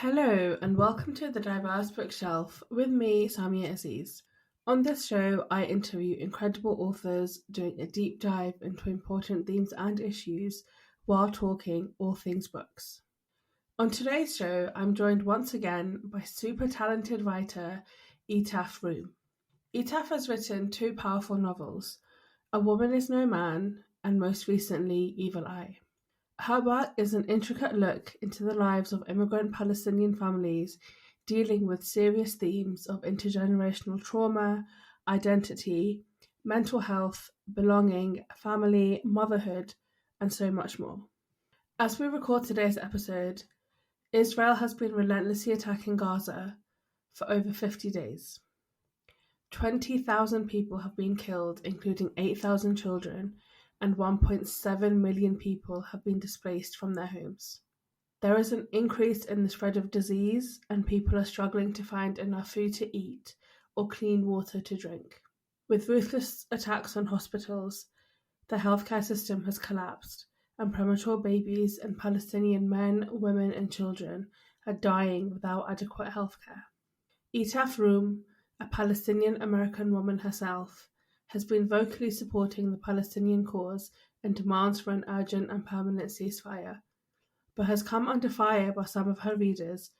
Hello, and welcome to the Diverse Bookshelf with me, Samia Aziz. On this show, I interview incredible authors doing a deep dive into important themes and issues while talking all things books. On today's show, I'm joined once again by super talented writer Etaf Rum. Etaf has written two powerful novels, A Woman is No Man, and most recently, Evil Eye. Her work is an intricate look into the lives of immigrant Palestinian families dealing with serious themes of intergenerational trauma, identity, mental health, belonging, family, motherhood, and so much more. As we record today's episode, Israel has been relentlessly attacking Gaza for over 50 days. 20,000 people have been killed, including 8,000 children, and 1.7 million people have been displaced from their homes. There is an increase in the spread of disease, and people are struggling to find enough food to eat or clean water to drink. With ruthless attacks on hospitals, the healthcare system has collapsed, and premature babies and Palestinian men, women, and children are dying without adequate healthcare. Etaf Rum, a Palestinian-American woman herself, has been vocally supporting the Palestinian cause and demands for an urgent and permanent ceasefire, but has come under fire by some of her readers,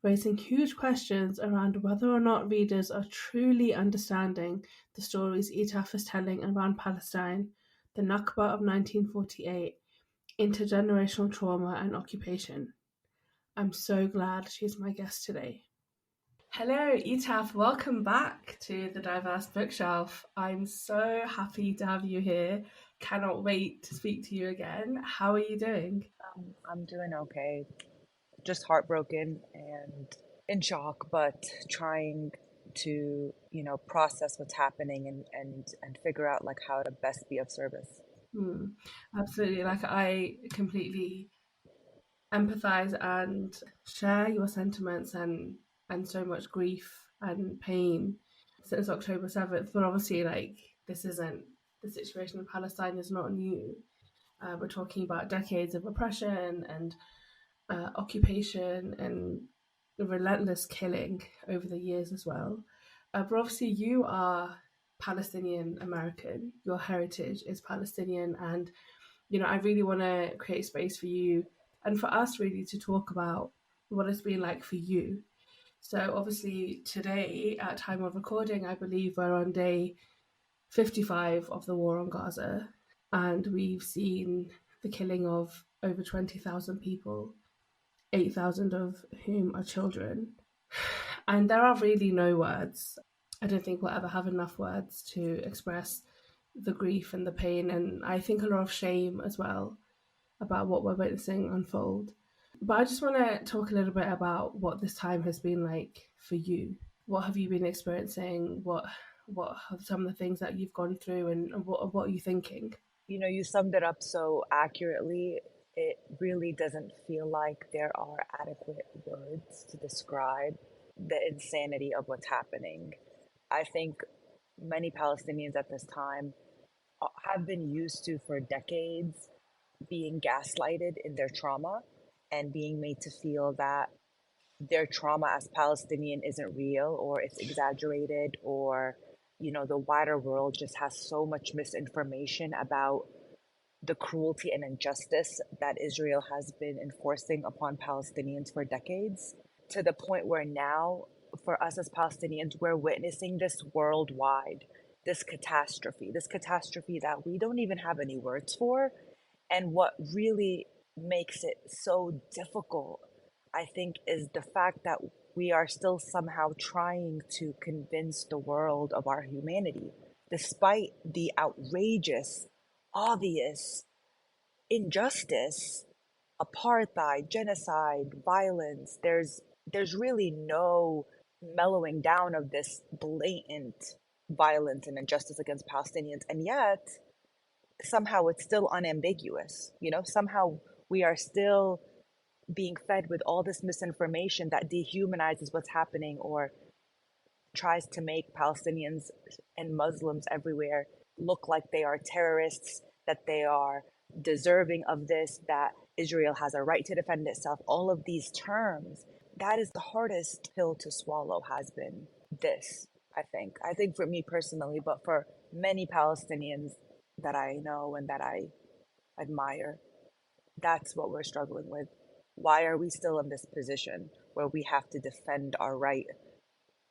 raising huge questions around whether or not readers are truly understanding the stories Etaf is telling around Palestine, the Nakba of 1948, intergenerational trauma and occupation. I'm so glad she's my guest today. Hello, Etaf. Welcome back to the Diverse Bookshelf. I'm so happy to have you here. Cannot wait to speak to you again. How are you doing? I'm doing okay. Just heartbroken and in shock, but trying to, process what's happening and figure out like how to best be of service. Absolutely. I completely empathize and share your sentiments and so much grief and pain since October 7th. But obviously, this isn't the situation in Palestine is not new. We're talking about decades of oppression and occupation and relentless killing over the years as well. But obviously, you are Palestinian-American. Your heritage is Palestinian, and I really want to create space for you and for us really to talk about what it's been like for you. So obviously today, at time of recording, I believe we're on day 55 of the war on Gaza, and we've seen the killing of over 20,000 people, 8,000 of whom are children. And there are really no words. I don't think we'll ever have enough words to express the grief and the pain, and I think a lot of shame as well about what we're witnessing unfold. But I just want to talk a little bit about what this time has been like for you. What have you been experiencing? What are some of the things that you've gone through, and what are you thinking? You summed it up so accurately. It really doesn't feel like there are adequate words to describe the insanity of what's happening. I think many Palestinians at this time have been used to for decades being gaslighted in their trauma and being made to feel that their trauma as Palestinian isn't real or it's exaggerated, or the wider world just has so much misinformation about the cruelty and injustice that Israel has been enforcing upon Palestinians for decades, to the point where now, for us as Palestinians, we're witnessing this worldwide, this catastrophe that we don't even have any words for. And what really makes it so difficult, I think, is the fact that we are still somehow trying to convince the world of our humanity, despite the outrageous, obvious injustice, apartheid, genocide, violence. There's really no mellowing down of this blatant violence and injustice against Palestinians, and yet somehow it's still unambiguous. Somehow we are still being fed with all this misinformation that dehumanizes what's happening or tries to make Palestinians and Muslims everywhere look like they are terrorists, that they are deserving of this, that Israel has a right to defend itself. All of these terms that is the hardest pill to swallow, has been this, I think for me personally, but for many Palestinians that I know and that I admire, that's what we're struggling with. Why are we still in this position where we have to defend our right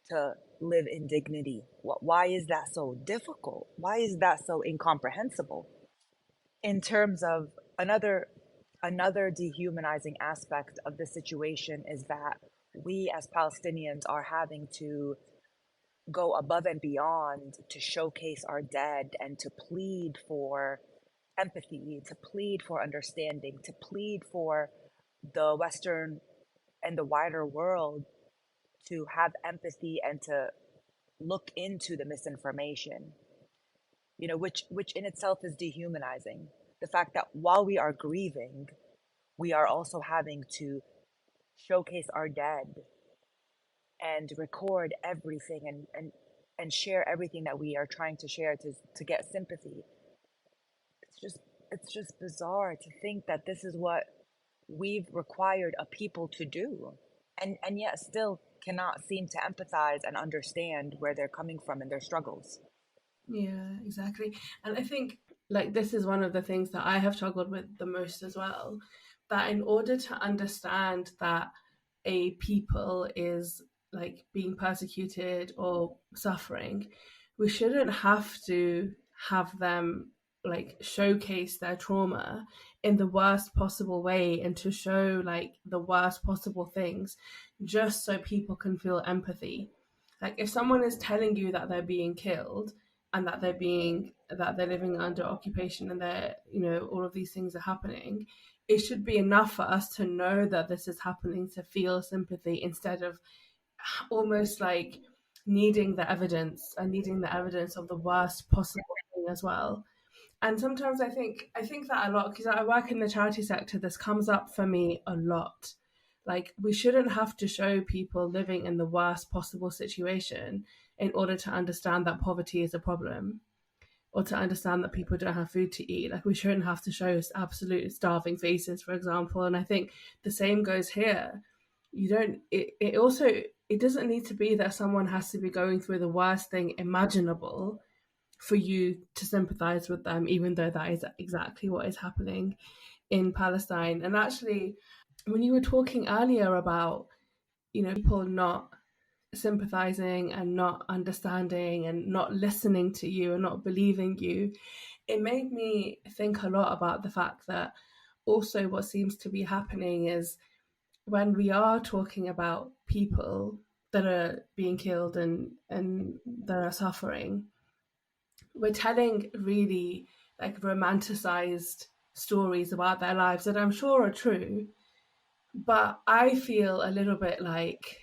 to live in dignity? Why is that so difficult? Why is that so incomprehensible? In terms of another dehumanizing aspect of the situation is that we as Palestinians are having to go above and beyond to showcase our dead and to plead for empathy, to plead for understanding, to plead for the Western and the wider world to have empathy and to look into the misinformation, which in itself is dehumanizing. The fact that while we are grieving, we are also having to showcase our dead and record everything and share everything that we are trying to share to get sympathy. It's just bizarre to think that this is what we've required a people to do, and yet still cannot seem to empathize and understand where they're coming from and their struggles. Yeah, exactly. And I think like this is one of the things that I have struggled with the most as well. That in order to understand that a people is like being persecuted or suffering, we shouldn't have to have them like showcase their trauma in the worst possible way and to show like the worst possible things just so people can feel empathy. Like if someone is telling you that they're being killed and that they're living under occupation and they're all of these things are happening, it should be enough for us to know that this is happening to feel sympathy instead of almost like needing the evidence and needing the evidence of the worst possible thing as well. And sometimes I think that a lot because I work in the charity sector. This comes up for me a lot. Like we shouldn't have to show people living in the worst possible situation in order to understand that poverty is a problem or to understand that people don't have food to eat. Like we shouldn't have to show absolute starving faces, for example. And I think the same goes here. You don't. It doesn't need to be that someone has to be going through the worst thing imaginable for you to sympathize with them, even though that is exactly what is happening in Palestine. And actually, when you were talking earlier about people not sympathizing and not understanding and not listening to you and not believing you, it made me think a lot about the fact that also what seems to be happening is when we are talking about people that are being killed and that are suffering, we're telling really like romanticized stories about their lives that I'm sure are true, but I feel a little bit like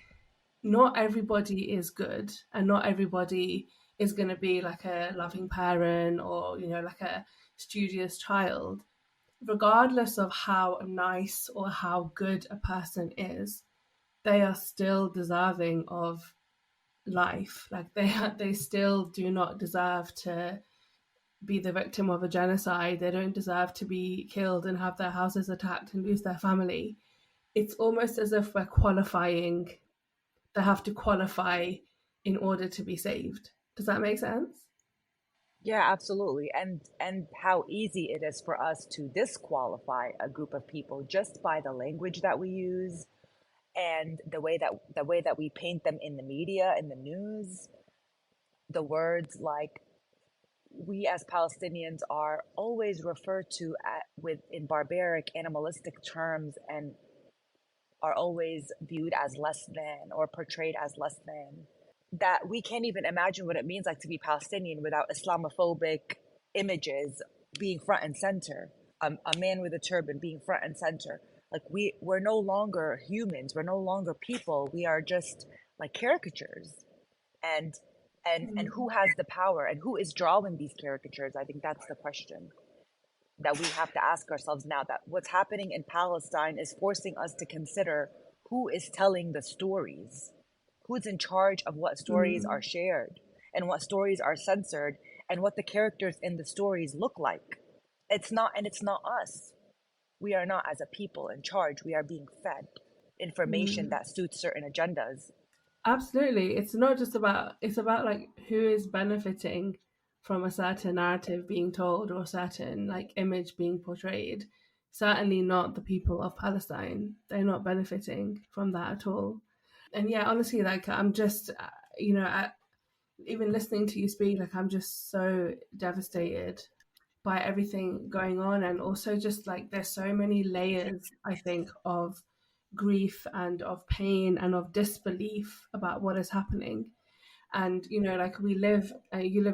not everybody is good and not everybody is going to be like a loving parent or like a studious child. Regardless of how nice or how good a person is, they are still deserving of life. Like they still do not deserve to be the victim of a genocide. They don't deserve to be killed and have their houses attacked and lose their family. It's almost as if we're qualifying. They have to qualify in order to be saved. Does that make sense? Yeah, absolutely. And how easy it is for us to disqualify a group of people just by the language that we use and the way that we paint them in the media, in the news. The words like we as Palestinians are always referred to with in barbaric, animalistic terms and are always viewed as less than or portrayed as less than. That we can't even imagine what it means like to be Palestinian without Islamophobic images being front and center. A man with a turban being front and center. Like we're no longer humans. We're no longer people. We are just like caricatures. And and who has the power and who is drawing these caricatures? I think that's the question that we have to ask ourselves now, that what's happening in Palestine is forcing us to consider who is telling the stories, who's in charge of what stories are Mm. shared and what stories are censored and what the characters in the stories look like. It's not us. We are not as a people in charge. We are being fed. information Mm. that suits certain agendas. Absolutely. It's not just about, it's about like who is benefiting from a certain narrative being told or a certain like image being portrayed. Certainly not the people of Palestine. They're not benefiting from that at all. And yeah, honestly, like I'm just, even listening to you speak, like I'm just so devastated by everything going on. And also just like there's so many layers, I think, of grief and of pain and of disbelief about what is happening. And like you live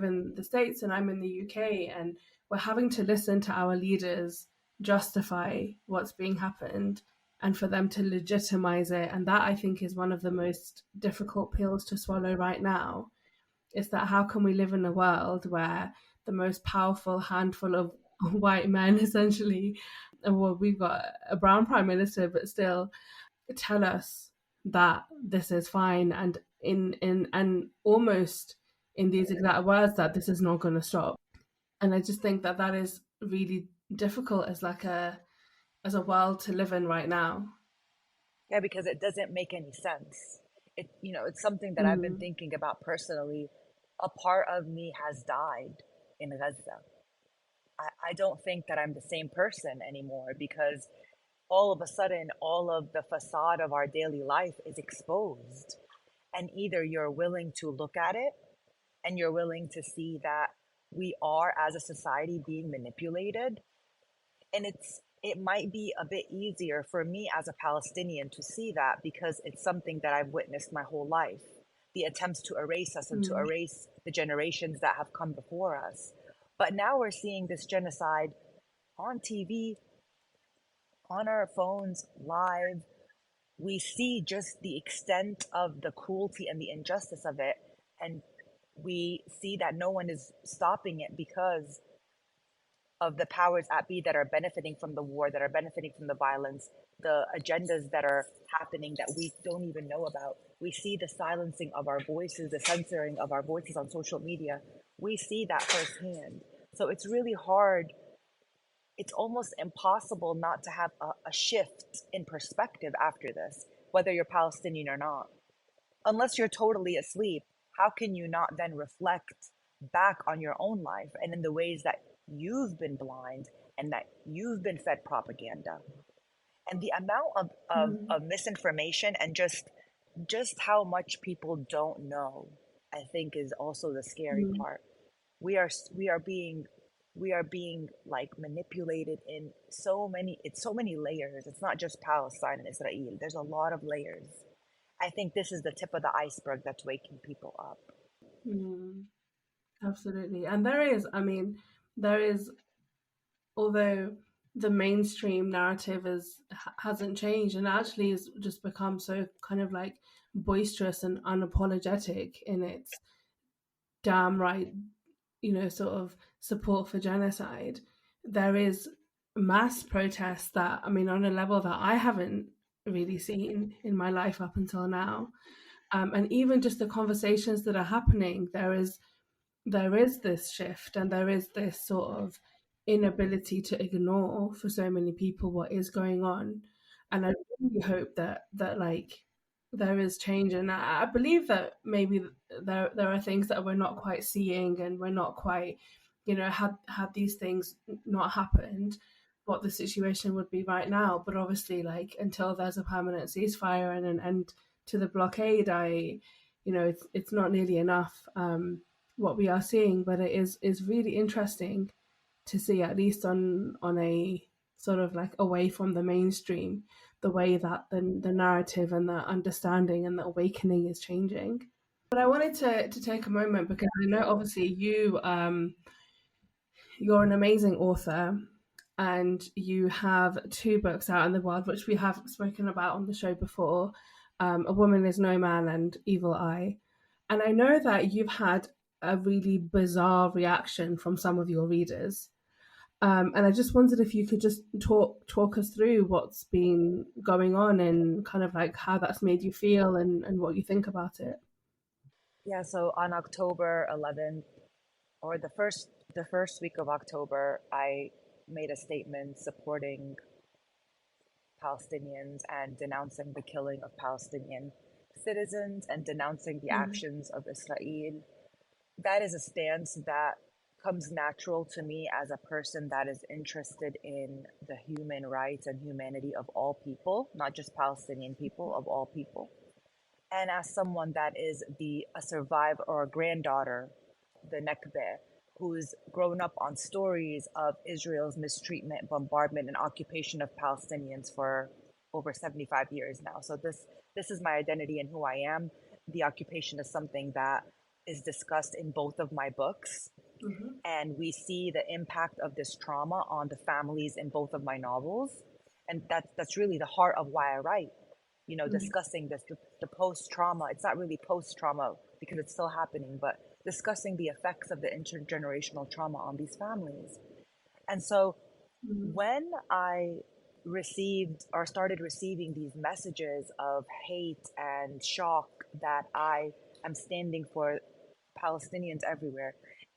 in the States and I'm in the UK, and we're having to listen to our leaders justify what's being happened and for them to legitimize it. And that, I think, is one of the most difficult pills to swallow right now, is that how can we live in a world where the most powerful handful of white men, essentially, well, we've got a brown prime minister, but still tell us that this is fine, and in and almost in these exact words that this is not going to stop. And I just think that that is really difficult as a world to live in right now. Yeah, because it doesn't make any sense. It's something that I've been Mm, thinking about personally. A part of me has died in Gaza. I don't think that I'm the same person anymore because all of a sudden, all of the facade of our daily life is exposed. And either you're willing to look at it and you're willing to see that we are, as a society, being manipulated. And it might be a bit easier for me as a Palestinian to see that because it's something that I've witnessed my whole life. The attempts to erase us and to mm, erase the generations that have come before us. But now we're seeing this genocide on TV, on our phones, live. We see just the extent of the cruelty and the injustice of it. And we see that no one is stopping it because of the powers at be that are benefiting from the war, that are benefiting from the violence, the agendas that are happening that we don't even know about. We see the silencing of our voices, the censoring of our voices on social media. We see that firsthand. So it's really hard. It's almost impossible not to have a shift in perspective after this, whether you're Palestinian or not. Unless you're totally asleep, how can you not then reflect back on your own life and in the ways that you've been blind and that you've been fed propaganda? And the amount mm, of misinformation and just how much people don't know, I think, is also the scary mm. part. We are being like manipulated in so many layers. It's not just Palestine and Israel. There's a lot of layers. I think this is the tip of the iceberg that's waking people up. Mm. Absolutely. And there is, I mean, there is, although the mainstream narrative hasn't changed and actually has just become so kind of like boisterous and unapologetic in its damn right, sort of support for genocide. There is mass protests that, I mean, on a level that I haven't really seen in my life up until now. And even just the conversations that are happening, there is this shift and there is this sort of inability to ignore for so many people what is going on. And I really hope that like there is change, and I believe that maybe there are things that we're not quite seeing, and we're not quite, had these things not happened, what the situation would be right now. But obviously, like, until there's a permanent ceasefire and an end to the blockade, it's not nearly enough, what we are seeing. But it is really interesting to see, at least on a sort of like away from the mainstream, the way that the narrative and the understanding and the awakening is changing. But I wanted to take a moment because I know obviously you're an amazing author, and you have two books out in the world, which we have spoken about on the show before, A Woman is No Man and Evil Eye. And I know that you've had a really bizarre reaction from some of your readers. And I just wondered if you could just talk us through what's been going on and kind of like how that's made you feel, and what you think about it. Yeah, so on October 11th, or the first week of October, I made a statement supporting Palestinians and denouncing the killing of Palestinian citizens and denouncing the Mm. actions of Israel. That is a stance that comes natural to me as a person that is interested in the human rights and humanity of all people, not just Palestinian people, of all people. And as someone that is a survivor or a granddaughter, the Nakba, who's grown up on stories of Israel's mistreatment, bombardment, and occupation of Palestinians for over 75 years now. So this is my identity and who I am. The occupation is something that is discussed in both of my books, Mm-hmm. and we see the impact of this trauma on the families in both of my novels, and that's really the heart of why I write. You know, Mm. discussing the post trauma. It's not really post trauma because it's still happening, but discussing the effects of the intergenerational trauma on these families. And so Mm. when I received or started receiving these messages of hate and shock that I am standing for Palestinians everywhere,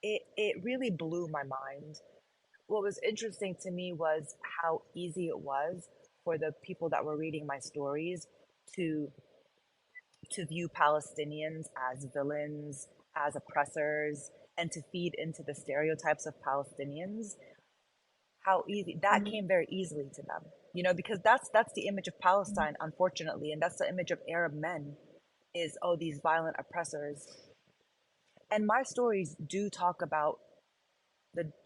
it really blew my mind. What was interesting to me was how easy it was for the people that were reading my stories to view Palestinians as villains, as oppressors, and to feed into the stereotypes of Palestinians. How easy that Mm. came very easily to them, you know, because that's the image of Palestine, unfortunately, and that's the image of Arab men is, oh, these violent oppressors. And my stories do talk about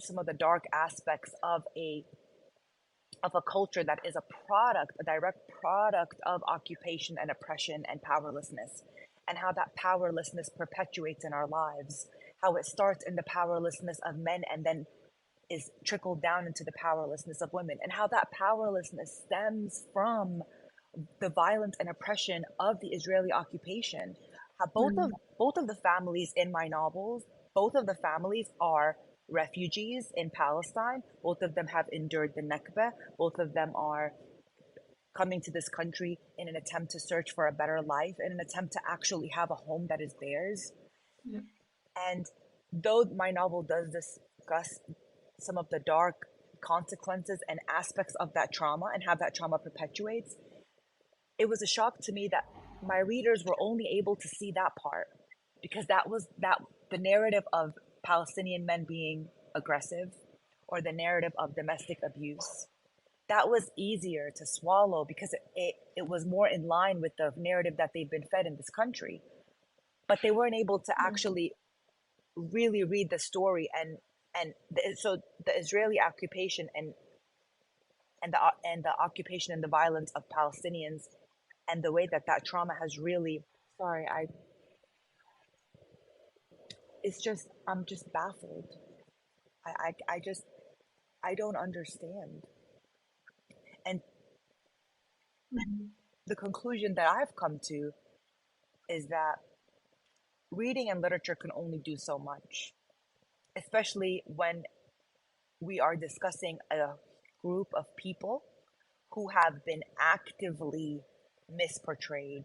some of the dark aspects of a culture that is a direct product of occupation and oppression and powerlessness, and how that powerlessness perpetuates in our lives, how it starts in the powerlessness of men and then is trickled down into the powerlessness of women, and how that powerlessness stems from the violence and oppression of the Israeli occupation. How Mm. both of the families in my novels, both of the families are refugees in Palestine. Both of them have endured the Nakba. Both of them are coming to this country in an attempt to search for a better life, in an attempt to actually have a home that is theirs. Yeah. And though my novel does discuss some of the dark consequences and aspects of that trauma and how that trauma perpetuates, it was a shock to me that my readers were only able to see that part, because that the narrative of Palestinian men being aggressive or the narrative of domestic abuse, that was easier to swallow because it was more in line with the narrative that they've been fed in this country. But they weren't able to Yeah. actually really read the story, so the Israeli occupation and the occupation and the violence of Palestinians, and the way that that trauma has really, sorry, I it's just, I'm just baffled. I just, I don't understand. And Mm. the conclusion that I've come to is that reading and literature can only do so much, especially when we are discussing a group of people who have been actively misportrayed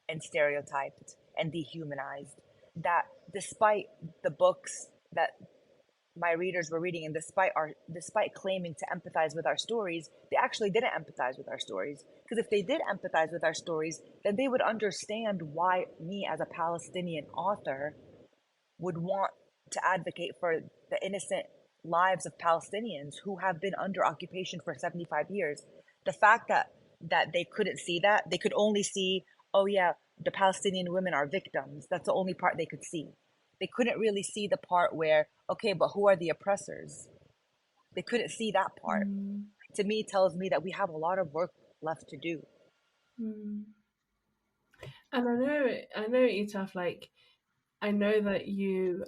and stereotyped and dehumanized. That despite the books that my readers were reading, and despite claiming to empathize with our stories, they actually didn't empathize with our stories. Because if they did empathize with our stories, then they would understand why me as a Palestinian author would want to advocate for the innocent lives of Palestinians who have been under occupation for 75 years. The fact that they couldn't see that, they could only see, oh yeah, the Palestinian women are victims. That's the only part they could see. They couldn't really see the part where, okay, but who are the oppressors? They couldn't see that part. Mm. To me, tells me that we have a lot of work left to do. Mm. And I know, Etaf, like, I know that you,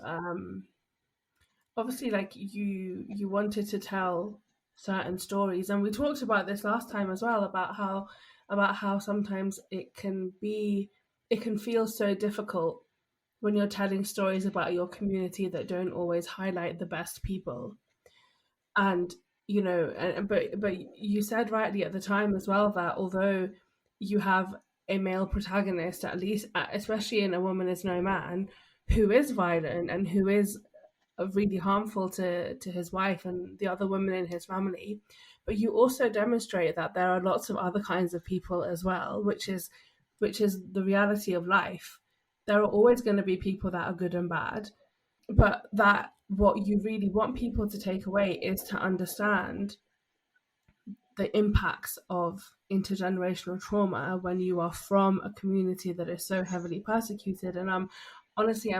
obviously, like, you wanted to tell certain stories, and we talked about this last time as well, about how sometimes it can feel so difficult when you're telling stories about your community that don't always highlight the best people. And but you said rightly at the time as well that although you have a male protagonist, at least especially in A Woman Is No Man, who is violent and who is really harmful to his wife and the other women in his family. But you also demonstrate that there are lots of other kinds of people as well, which is the reality of life. There are always going to be people that are good and bad, but that what you really want people to take away is to understand the impacts of intergenerational trauma when you are from a community that is so heavily persecuted. And I'm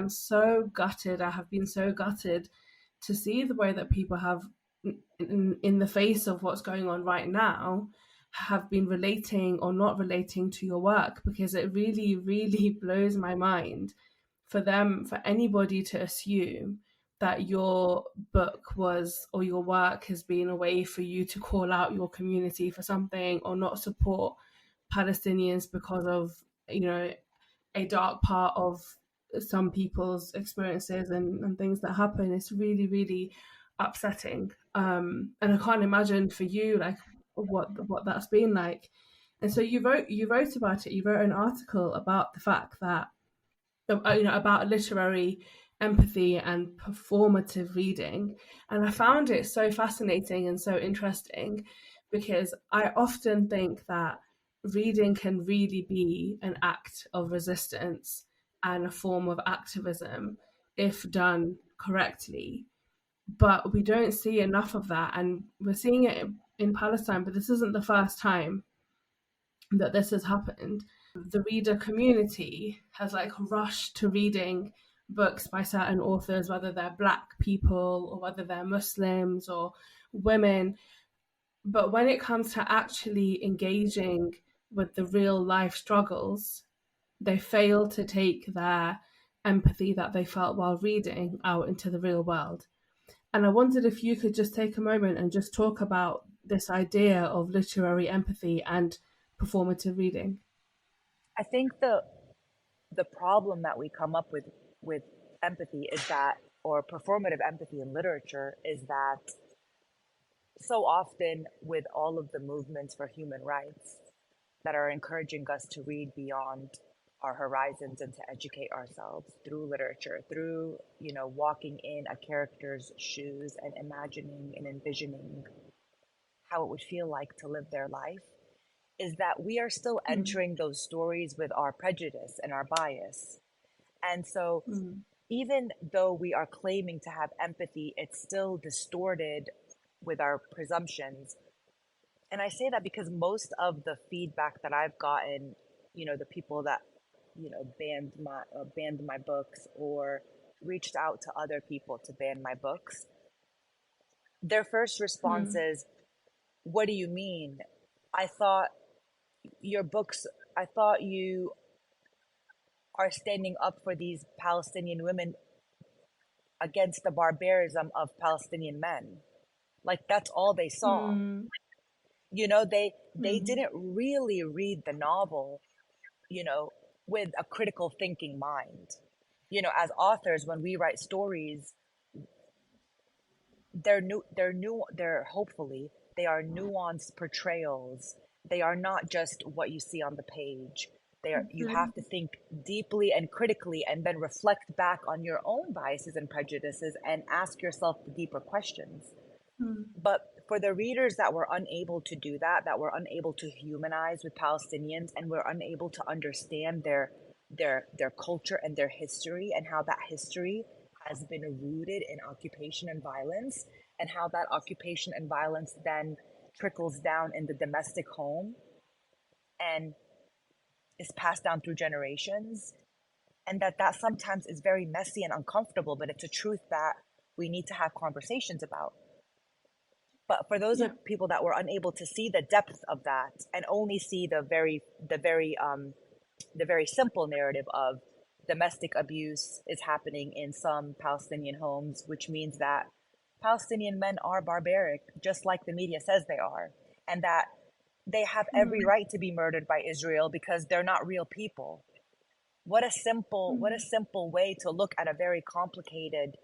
so gutted. I have been so gutted to see the way that people have, in the face of what's going on right now, have been relating or not relating to your work, because it really, really blows my mind for anybody to assume that your book was, or your work has been a way for you to call out your community for something or not support Palestinians because of, a dark part of some people's experiences and things that happen. It's really, really upsetting. And I can't imagine for you, like, what that's been like. And so you wrote about it. You wrote an article about the fact that, about literary empathy and performative reading. And I found it so fascinating and so interesting, because I often think that reading can really be an act of resistance and a form of activism if done correctly. But we don't see enough of that. And we're seeing it in Palestine, but this isn't the first time that this has happened. The reader community has like rushed to reading books by certain authors, whether they're Black people or whether they're Muslims or women. But when it comes to actually engaging with the real life struggles, they fail to take their empathy that they felt while reading out into the real world. And I wondered if you could just take a moment and just talk about this idea of literary empathy and performative reading. I think the problem that we come up with empathy is that, or performative empathy in literature, is that so often with all of the movements for human rights that are encouraging us to read beyond our horizons and to educate ourselves through literature, through, walking in a character's shoes and imagining and envisioning how it would feel like to live their life, is that we are still entering those stories with our prejudice and our bias. And so even though we are claiming to have empathy, it's still distorted with our presumptions. And I say that because most of the feedback that I've gotten, the people that, banned my books or reached out to other people to ban my books, their first response is, "What do you mean? I thought I thought you are standing up for these Palestinian women against the barbarism of Palestinian men." Like, that's all they saw. They didn't really read the novel, with a critical thinking mind. As authors, when we write stories, hopefully they are nuanced portrayals. They are not just what you see on the page. You have to think deeply and critically and then reflect back on your own biases and prejudices and ask yourself the deeper questions. But for the readers that were unable to do that, that were unable to humanize with Palestinians, and were unable to understand their culture and their history, and how that history has been rooted in occupation and violence, and how that occupation and violence then trickles down in the domestic home and is passed down through generations, and that sometimes is very messy and uncomfortable, but it's a truth that we need to have conversations about. But for those people that were unable to see the depth of that and only see the very simple narrative of domestic abuse is happening in some Palestinian homes, which means that Palestinian men are barbaric, just like the media says they are, and that they have every right to be murdered by Israel because they're not real people. What a simple way to look at a very complicated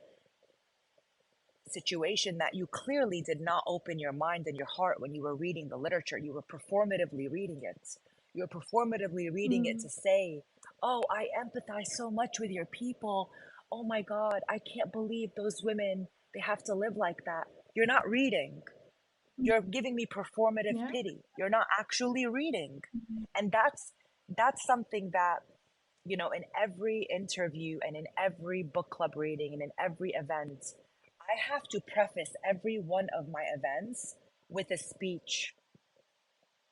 situation that you clearly did not open your mind and your heart when you were reading the literature. You were performatively reading it. You were performatively reading it to say, "Oh, I empathize so much with your people. oh my God, I can't believe those women, they have to live like that. You're not reading. You're giving me performative Yeah. pity. You're not actually reading. Mhm. And that's something that, in every interview and in every book club reading and in every event, I have to preface every one of my events with a speech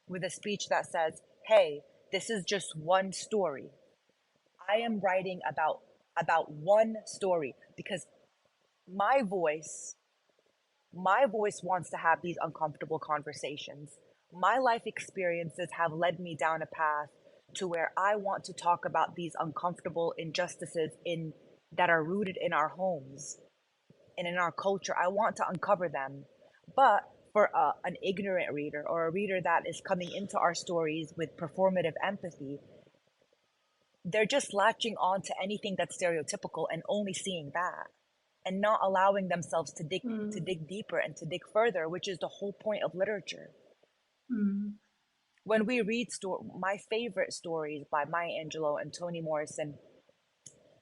that says, "Hey, this is just one story. I am writing about one story because my voice my voice wants to have these uncomfortable conversations. My life experiences have led me down a path to where I want to talk about these uncomfortable injustices in that are rooted in our homes and in our culture. I want to uncover them. But for an ignorant reader or a reader that is coming into our stories with performative empathy, they're just latching on to anything that's stereotypical and only seeing that and not allowing themselves to Mm. dig deeper and to dig further, which is the whole point of literature. Mm. When we read my favorite stories by Maya Angelou and Toni Morrison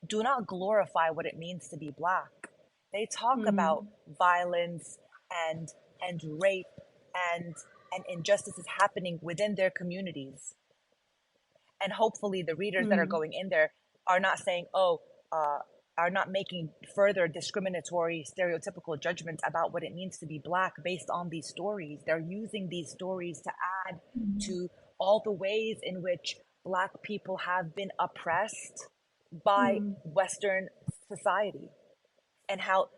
do not glorify what it means to be black. They talk about Mm. violence and rape and injustices happening within their communities. And hopefully the readers that are Mm. going in there are not saying, oh, uh, are not making further discriminatory stereotypical judgments about what it means to be black based on these stories. They're using these stories to add Mm. to all the ways in which black people have been oppressed by Mm. Western society, and how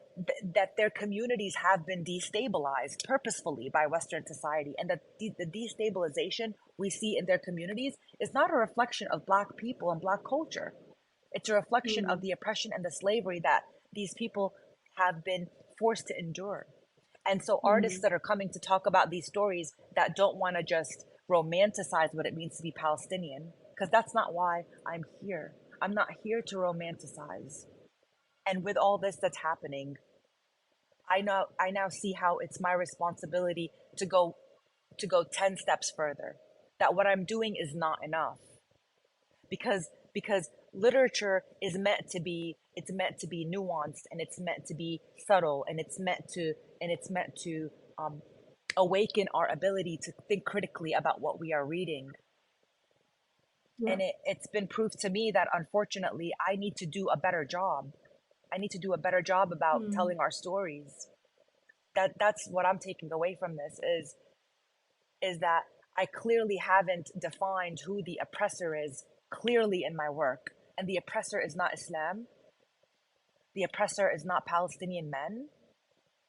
that their communities have been destabilized purposefully by Western society, and that the destabilization we see in their communities is not a reflection of black people and black culture. It's a reflection of Mm. the oppression and the slavery that these people have been forced to endure. And so artists Mm. that are coming to talk about these stories that don't want to just romanticize what it means to be Palestinian, because that's not why I'm here. I'm not here to romanticize. And with all this that's happening, I now see how it's my responsibility to go 10 steps further. That what I'm doing is not enough. Because literature is meant to be nuanced, and it's meant to be subtle, and it's meant to awaken our ability to think critically about what we are reading. Yeah. And it's been proved to me that unfortunately I need to do a better job. I need to do a better job about Mm. telling our stories. That's what I'm taking away from this is that I clearly haven't defined who the oppressor is clearly in my work. And the oppressor is not Islam. The oppressor is not Palestinian men.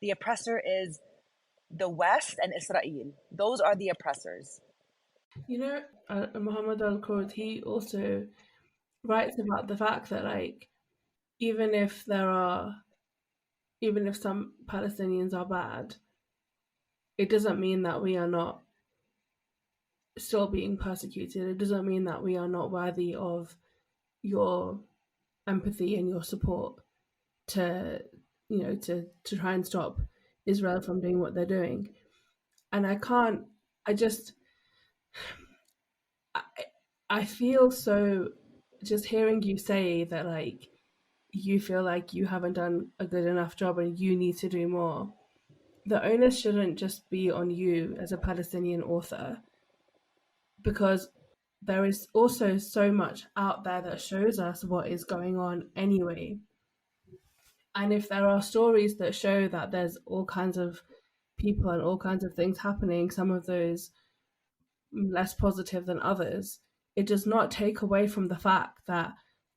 The oppressor is the West and Israel. Those are the oppressors. You know, Muhammad al-Kurd, he also writes about the fact that, like, even if there are, even if some Palestinians are bad, it doesn't mean that we are not still being persecuted. It doesn't mean that we are not worthy of your empathy and your support to, to try and stop Israel from doing what they're doing. And I can't, I just, I, I feel so, just hearing you say that, like, you feel like you haven't done a good enough job and you need to do more. The onus shouldn't just be on you as a Palestinian author, because there is also so much out there that shows us what is going on anyway. And if there are stories that show that there's all kinds of people and all kinds of things happening, some of those less positive than others, it does not take away from the fact that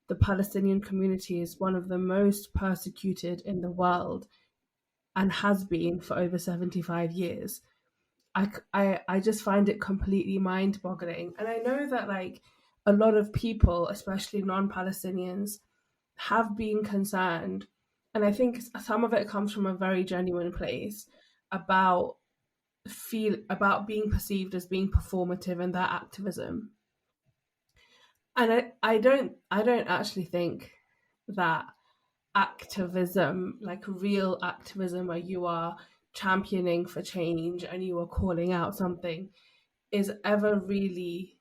the Palestinian community is one of the most persecuted in the world and has been for over 75 years. I just find it completely mind boggling. And I know that, like, a lot of people, especially non Palestinians, have been concerned. And I think some of it comes from a very genuine place about about being perceived as being performative in their activism. And I don't actually think that activism, like real activism where you are championing for change and you are calling out something, is ever really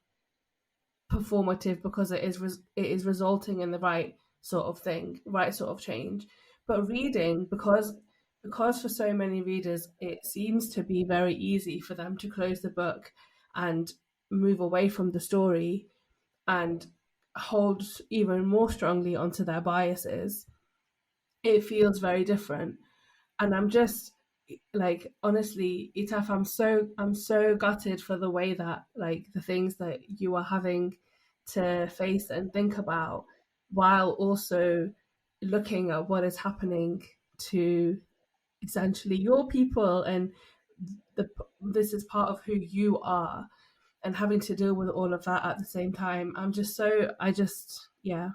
performative, because it is resulting in the right sort of thing, right sort of change. But reading, because for so many readers it seems to be very easy for them to close the book and move away from the story and hold even more strongly onto their biases, it feels very different. And I'm just like, honestly, Etaf, I'm so gutted for the way that, like, the things that you are having to face and think about, while also looking at what is happening to essentially your people, and this is part of who you are, and having to deal with all of that at the same time. Yeah,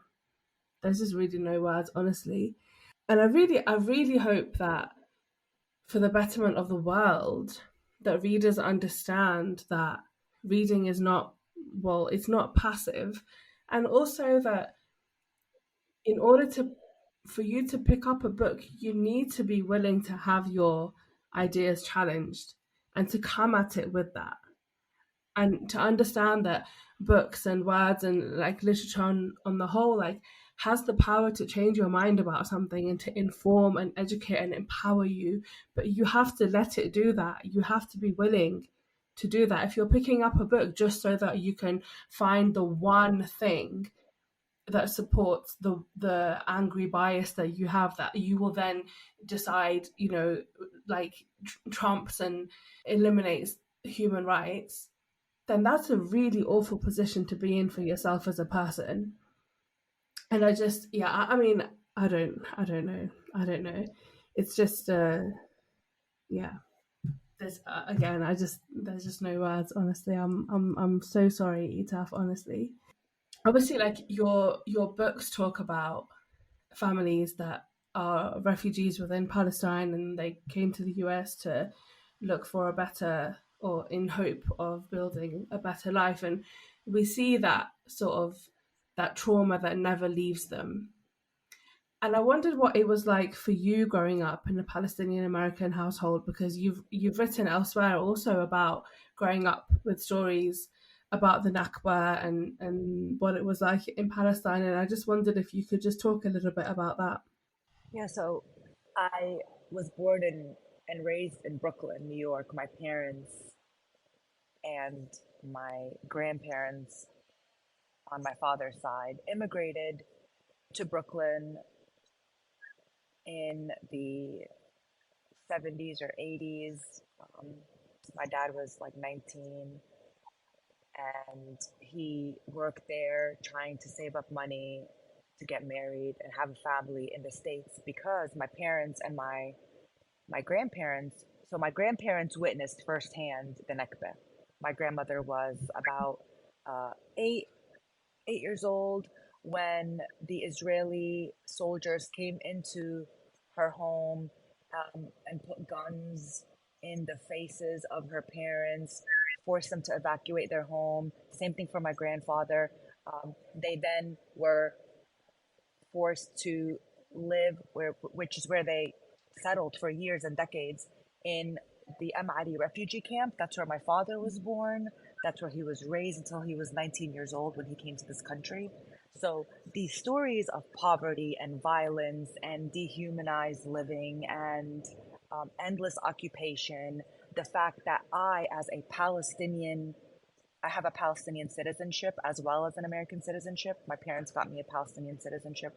there's just really no words, honestly. And I really hope that, for the betterment of the world, that readers understand that reading is not, well, it's not passive. And also that, in order to for you to pick up a book, you need to be willing to have your ideas challenged and to come at it with that, and to understand that books and words and, like, literature on the whole, like, has the power to change your mind about something and to inform and educate and empower you. But you have to let it do that. You have to be willing to do that. If you're picking up a book just so that you can find the one thing that supports the angry bias that you have, that you will then decide, like, trumps and eliminates human rights, then that's a really awful position to be in for yourself as a person. And I mean, I don't know. It's just, yeah. There's just no words. Honestly, I'm so sorry, Etaf. Honestly, obviously, like, your books talk about families that are refugees within Palestine, and they came to the US to look for a better, or in hope of building a better life. And we see that sort of, that trauma that never leaves them. And I wondered what it was like for you growing up in a Palestinian-American household, because you've written elsewhere also about growing up with stories about the Nakba and what it was like in Palestine. And I just wondered if you could just talk a little bit about that. Yeah, so I was born and raised in Brooklyn, New York. My parents and my grandparents on my father's side immigrated to Brooklyn in the 70s or 80s. My dad was like 19, and he worked there trying to save up money to get married and have a family in the States, because my parents and my grandparents, so my grandparents witnessed firsthand the Nakba. My grandmother was about uh, eight 8 years old when the Israeli soldiers came into her home, and put guns in the faces of her parents, forced them to evacuate their home. Same thing for my grandfather. They then were forced to live which is where they settled for years and decades, in the Am'ari refugee camp. That's where my father was born. That's where he was raised until he was 19 years old when he came to this country. So these stories of poverty and violence and dehumanized living and endless occupation, the fact that I have a Palestinian citizenship as well as an American citizenship. My parents got me a Palestinian citizenship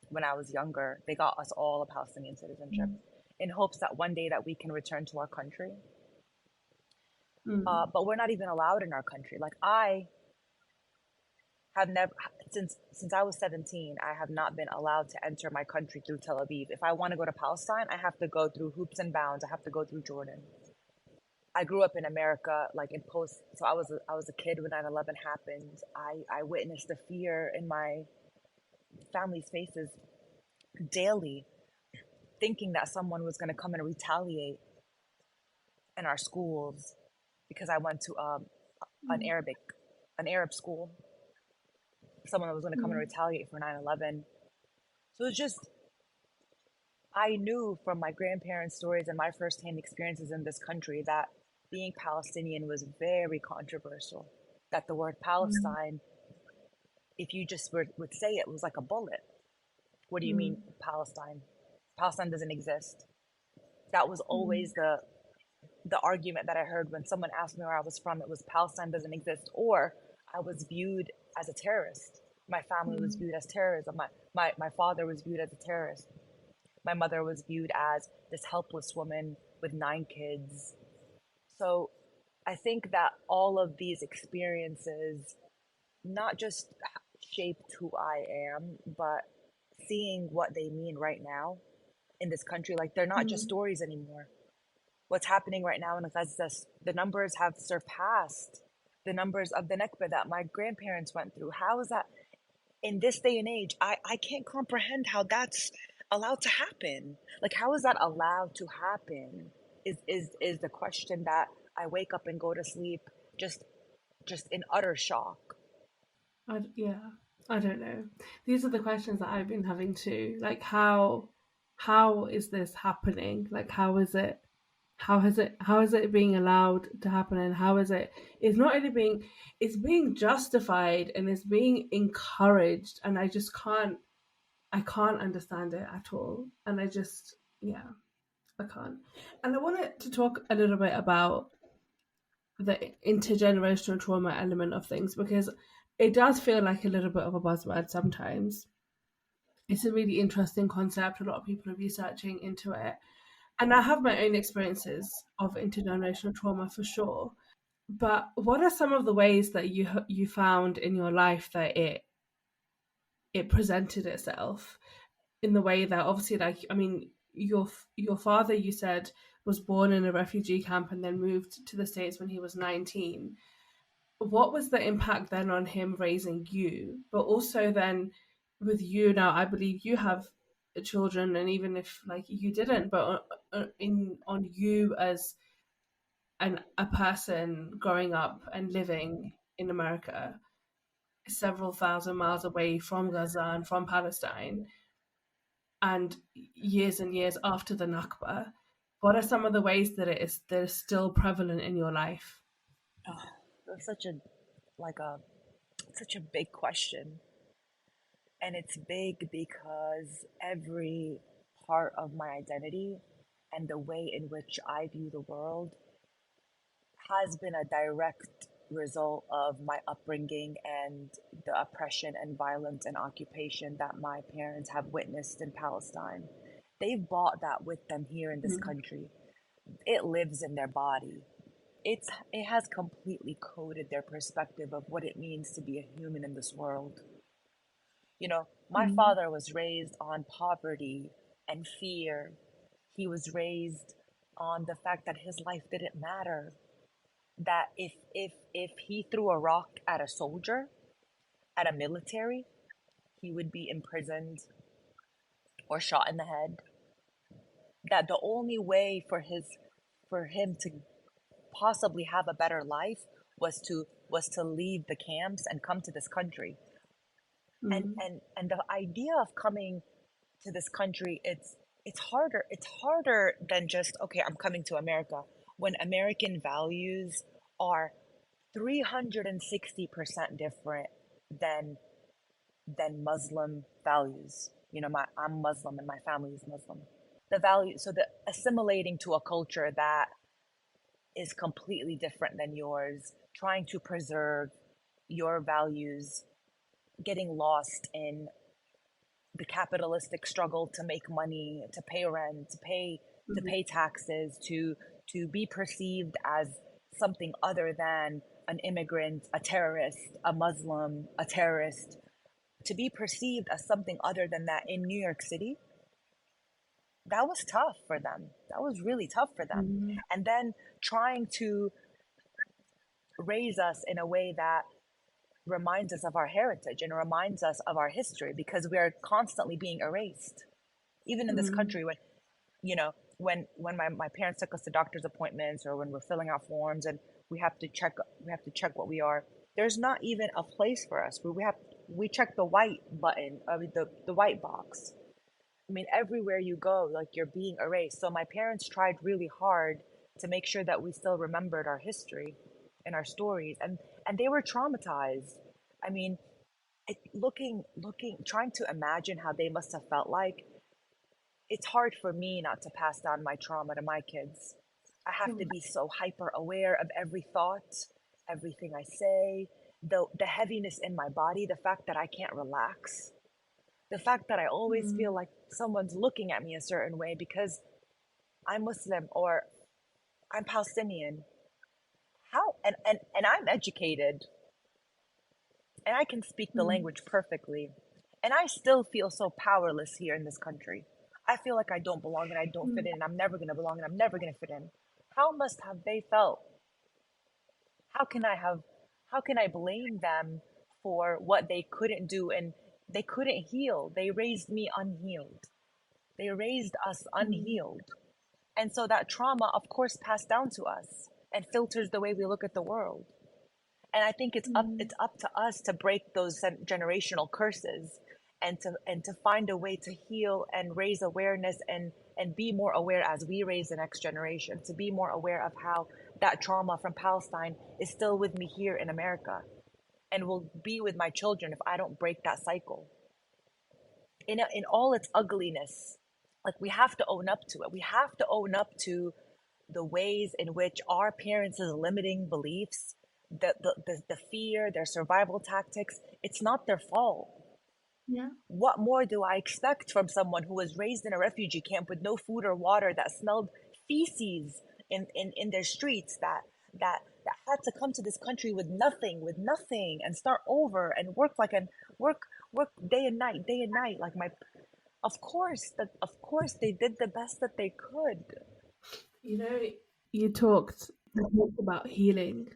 when I was younger. They got us all a Palestinian citizenship in hopes that one day that we can return to our country. Mm. But we're not even allowed in our country. Like, I have never, since I was 17, I have not been allowed to enter my country through Tel Aviv. If I want to go to Palestine, I have to go through hoops and bounds. I have to go through Jordan. I grew up in America, like in post. So I was a kid when 9/11 happened. I witnessed the fear in my family's faces daily, thinking that someone was going to come and retaliate in our schools, because I went to an Arabic, an Arab school. Someone was going to come and retaliate for 9/11. So it's just, I knew from my grandparents' stories and my firsthand experiences in this country that being Palestinian was very controversial. That the word Palestine, if you just would say it, was like a bullet. What do you Mm, mean Palestine? Palestine doesn't exist. That was mm, always the argument that I heard when someone asked me where I was from. It was Palestine doesn't exist, or I was viewed as a terrorist. My family was mm, viewed as terrorism. My father was viewed as a terrorist. My mother was viewed as this helpless woman with 9 kids. So I think that all of these experiences not just shaped who I am, but seeing what they mean right now in this country. Like, they're not just mm. stories anymore. What's happening right now in Gaza, the numbers have surpassed the numbers of the Nakba that my grandparents went through. How is that in this day and age? I can't comprehend how that's allowed to happen. Like, how is that allowed to happen? Is the question that I wake up and go to sleep just in utter shock. Yeah, I don't know. These are the questions that I've been having too. Like, how is this happening? Like, how is it being allowed to happen, and how is it, it's not only being, it's being justified and it's being encouraged, and I can't understand it at all. And I just, yeah, I can't. And I wanted to talk a little bit about the intergenerational trauma element of things, because it does feel like a little bit of a buzzword sometimes. It's a really interesting concept. A lot of people are researching into it. And I have my own experiences of intergenerational trauma for sure. But what are some of the ways that you found in your life that it presented itself in the way that, obviously, like, I mean, your father, you said, was born in a refugee camp and then moved to the States when he was 19. What was the impact then on him raising you? But also then with you now, I believe you have children, and even if like you didn't, but in on you as a person growing up and living in America, several thousand miles away from Gaza and from Palestine, and years after the Nakba, what are some of the ways that that is still prevalent in your life? Oh, that's like a such a big question. And it's big because every part of my identity and the way in which I view the world has been a direct result of my upbringing and the oppression and violence and occupation that my parents have witnessed in Palestine. They've brought that with them here in this Mm, country. It lives in their body. It has completely coded their perspective of what it means to be a human in this world. My mm, father was raised on poverty and fear. He was raised on the fact that his life didn't matter. That if he threw a rock at a soldier, at a military, he would be imprisoned or shot in the head. That the only way for him to possibly have a better life was to leave the camps and come to this country. mm, And the idea of coming to this country, it's harder than just, okay, I'm coming to America, when American values are 360% different than Muslim values. I'm Muslim and my family is Muslim. The value, so the assimilating to a culture that is completely different than yours, trying to preserve your values, getting lost in the capitalistic struggle to make money, to pay rent, to mm, pay taxes, to be perceived as something other than an immigrant, a terrorist, a Muslim, a terrorist, to be perceived as something other than that in New York City. That was tough for them. That was really tough for them. mm, And then trying to raise us in a way that reminds us of our heritage and reminds us of our history, because we are constantly being erased. Even in this mm, country, when my parents took us to doctor's appointments, or when we're filling out forms and we have to check what we are, there's not even a place for us where we check the white button, the white box. I mean, everywhere you go, like, you're being erased. So my parents tried really hard to make sure that we still remembered our history and our stories, and they were traumatized. I mean, trying to imagine how they must have felt like, it's hard for me not to pass down my trauma to my kids. I have to be so hyper aware of every thought, everything I say, the heaviness in my body, the fact that I can't relax, the fact that I always feel Mm. like someone's looking at me a certain way because I'm Muslim or I'm Palestinian. How and I'm educated and I can speak the Mm. language perfectly. And I still feel so powerless here in this country. I feel like I don't belong and I don't fit Mm. in and I'm never going to belong and I'm never going to fit in. How must have they felt? How can I have how can I blame them for what they couldn't do and they couldn't heal. They raised me unhealed. They raised us Mm. unhealed. And so that trauma of course passed down to us and filters the way we look at the world. And I think Mm. it's up to us to break those generational curses and to find a way to heal and raise awareness and be more aware as we raise the next generation, to be more aware of how that trauma from Palestine is still with me here in America and will be with my children if I don't break that cycle in all its ugliness. Like, we have to own up to it. We have to own up to the ways in which our parents' limiting beliefs, the fear, their survival tactics, it's not their fault. Yeah. What more do I expect from someone who was raised in a refugee camp with no food or water, that smelled feces in their streets, that had to come to this country with nothing and start over and work day and night, like my of course they did the best that they could. You know, you talked about healing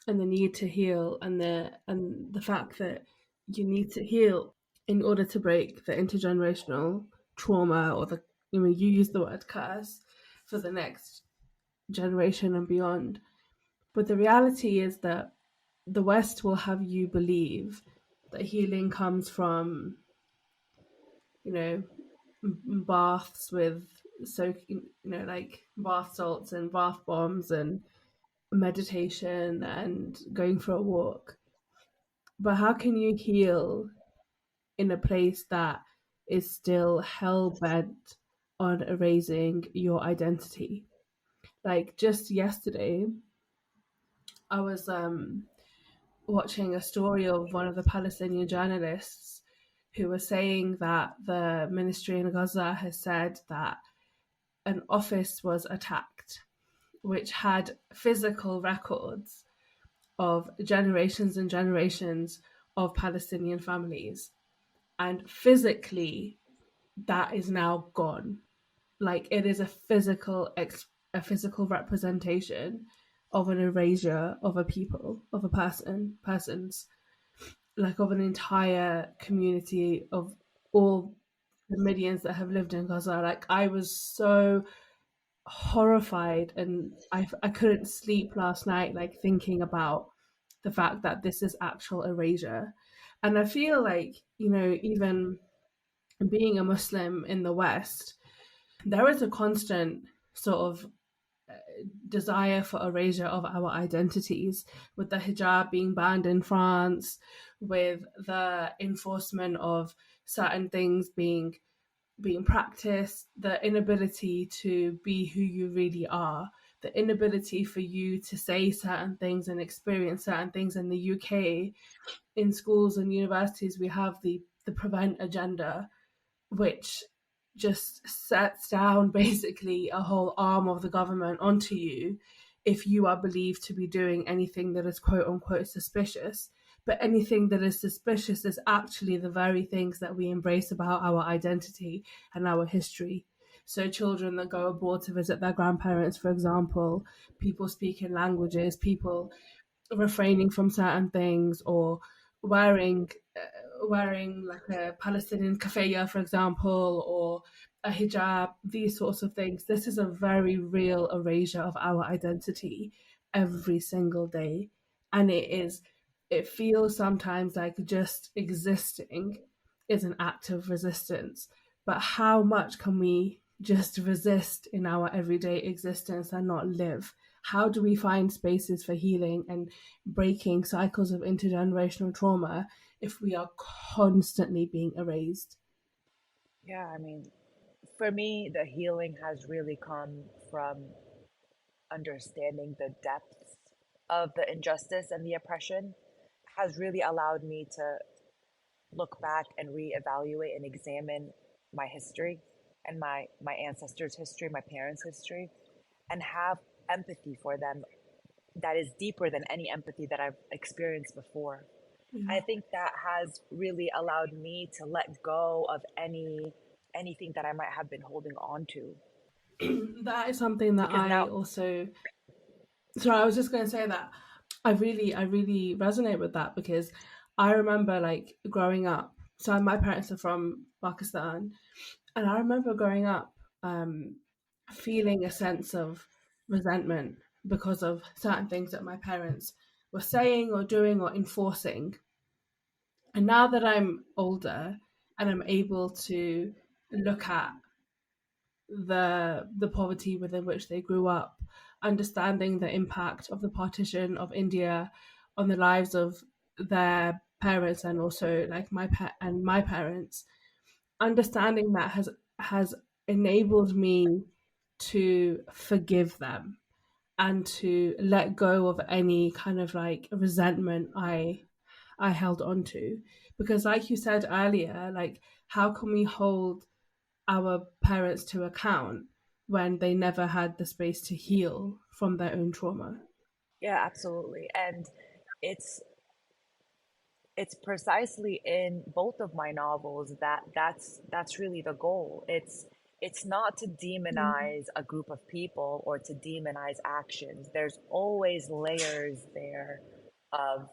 and the need to heal and the fact that you need to heal in order to break the intergenerational trauma or the you use the word curse for the next generation and beyond. But the reality is that the West will have you believe that healing comes from, you know, baths with like bath salts and bath bombs and meditation and going for a walk. But how can you heal in a place that is still hell bent on erasing your identity? Like just yesterday, I was watching a story of one of the Palestinian journalists who was saying that the ministry in Gaza has said that an office was attacked, which had physical records of generations and generations of Palestinian families. And physically, that is now gone. Like it is a physical representation of an erasure of a people, of a persons, like of an entire community of all the millions that have lived in Gaza. Like I was so horrified and I couldn't sleep last night, like thinking about the fact that this is actual erasure. And I feel like, even being a Muslim in the West, there is a constant sort of desire for erasure of our identities, with the hijab being banned in France, with the enforcement of certain things being practiced, the inability to be who you really are, the inability for you to say certain things and experience certain things. In the UK, in schools and universities, we have the prevent agenda, which just sets down basically a whole arm of the government onto you if you are believed to be doing anything that is quote unquote suspicious. But anything that is suspicious is actually the very things that we embrace about our identity and our history. So, children that go abroad to visit their grandparents, for example, people speaking languages, people refraining from certain things, or wearing wearing like a Palestinian kafaya, for example, or a hijab, these sorts of things. This is a very real erasure of our identity every single day. And it feels sometimes like just existing is an act of resistance. But how much can we just resist in our everyday existence and not live? how do we find spaces for healing and breaking cycles of intergenerational trauma if we are constantly being erased? Yeah, I mean, for me, the healing has really come from understanding the depths of the injustice and the oppression, has really allowed me to look back and reevaluate and examine my history and my ancestors' history, my parents' history, and have empathy for them that is deeper than any empathy that I've experienced before. Yeah. I think that has really allowed me to let go of anything that I might have been holding on to. That is something that Because I now, also. Sorry, I was just going to say that I really resonate with that because I remember like growing up. So my parents are from Pakistan, and I remember growing up um, feeling a sense of resentment because of certain things that my parents were saying or doing or enforcing. And now that I'm older and I'm able to look at the poverty within which they grew up, understanding the impact of the partition of India on the lives of their parents and also like my parents, understanding that has enabled me to forgive them and to let go of any kind of like resentment I held on to, because like you said earlier, like how can we hold our parents to account when they never had the space to heal from their own trauma? yeah, absolutely. And it's it's precisely in both of my novels that that's really the goal. It's not to Mm. demonize a group of people or to demonize actions. There's always layers there of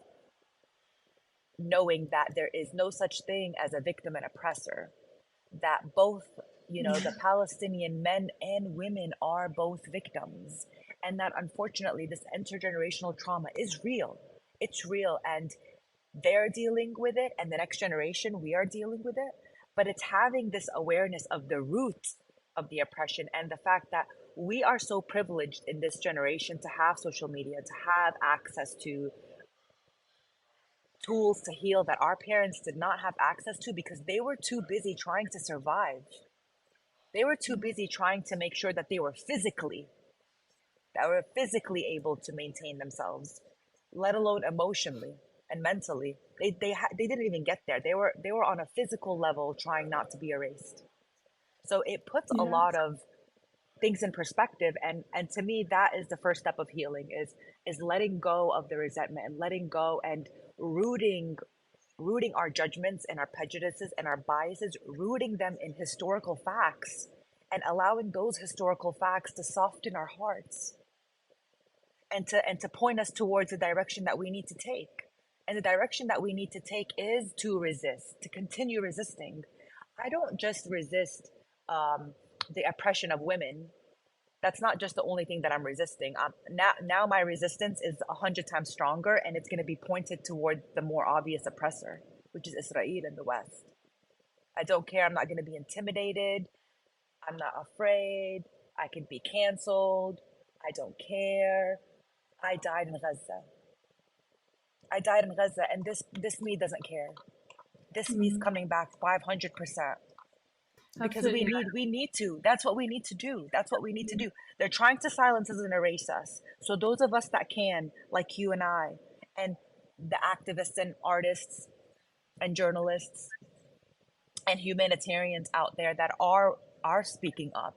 knowing that there is no such thing as a victim and oppressor, that both, the Palestinian men and women are both victims, and that unfortunately this intergenerational trauma is real. It's real, and they're dealing with it, and the next generation, we are dealing with it. But it's having this awareness of the root of the oppression and the fact that we are so privileged in this generation to have social media, to have access to tools to heal that our parents did not have access to because they were too busy trying to survive. They were too busy trying to make sure that were physically able to maintain themselves, let alone emotionally and mentally. They didn't even get there. They were on a physical level trying not to be erased. So it puts a Yeah. lot of things in perspective, and to me that is the first step of healing, is letting go of the resentment and letting go and rooting our judgments and our prejudices and our biases, rooting them in historical facts, and allowing those historical facts to soften our hearts and to point us towards the direction that we need to take. And the direction that we need to take is to resist, to continue resisting. I don't just resist the oppression of women. That's not just the only thing that I'm resisting. Now my resistance is 100 times stronger, and it's going to be pointed toward the more obvious oppressor, which is Israel in the West. I don't care. I'm not going to be intimidated. I'm not afraid. I can be canceled. I don't care. I died in Gaza. I died in Gaza, and this me doesn't care. This me is Mm. coming back 500%, because we Absolutely. need we need to. That's what we need to do. That's what we need to do. They're trying to silence us and erase us. So those of us that can, like you and I, and the activists and artists and journalists and humanitarians out there that are speaking up,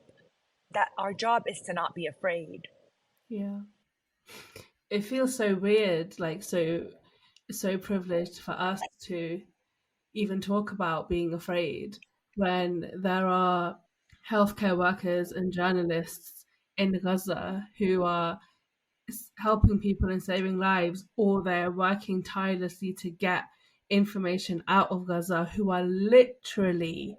that our job is to not be afraid. Yeah. It feels so weird, like so privileged for us to even talk about being afraid when there are healthcare workers and journalists in Gaza who are helping people and saving lives, or they're working tirelessly to get information out of Gaza, who are literally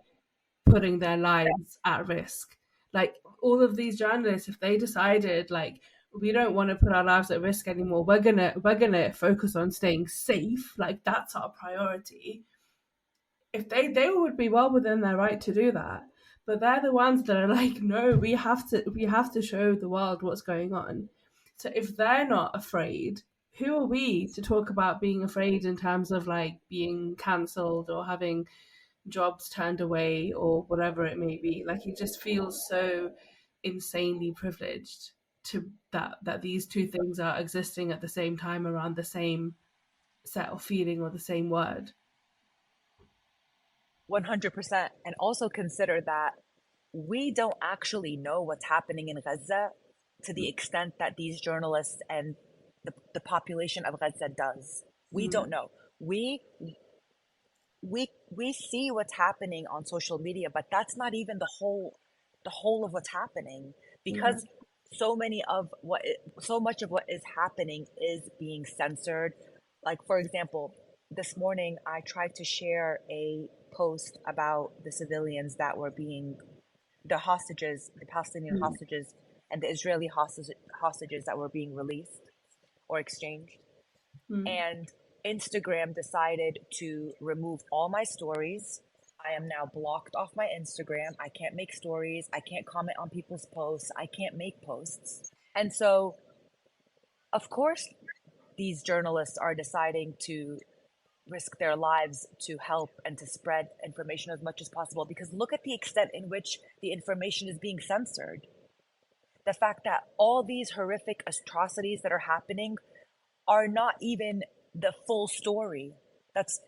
putting their lives at risk. Like all of these journalists, if they decided like we don't want to put our lives at risk anymore, we're gonna focus on staying safe, like that's our priority. If they would be well within their right to do that. But they're the ones that are like, no, we have to show the world what's going on. So if they're not afraid, who are we to talk about being afraid in terms of like being cancelled or having jobs turned away or whatever it may be? Like it just feels so insanely privileged to that these two things are existing at the same time around the same set of feeling or the same word. 100%. And also consider that we don't actually know what's happening in Gaza to the extent that these journalists and the population of Gaza does. We don't know. We we see what's happening on social media, but that's not even the whole of what's happening, Yeah. because so much of what is happening is being censored. Like, for example, this morning I tried to share a post about the civilians that were being the hostages, the Palestinian Mm. hostages, and the Israeli hostages that were being released or exchanged. Mm. And Instagram decided to remove all my stories. I am now blocked off my Instagram. I can't make stories. I can't comment on people's posts. I can't make posts. And so, of course, these journalists are deciding to risk their lives to help and to spread information as much as possible, because look at the extent in which the information is being censored. The fact that all these horrific atrocities that are happening are not even the full story. That's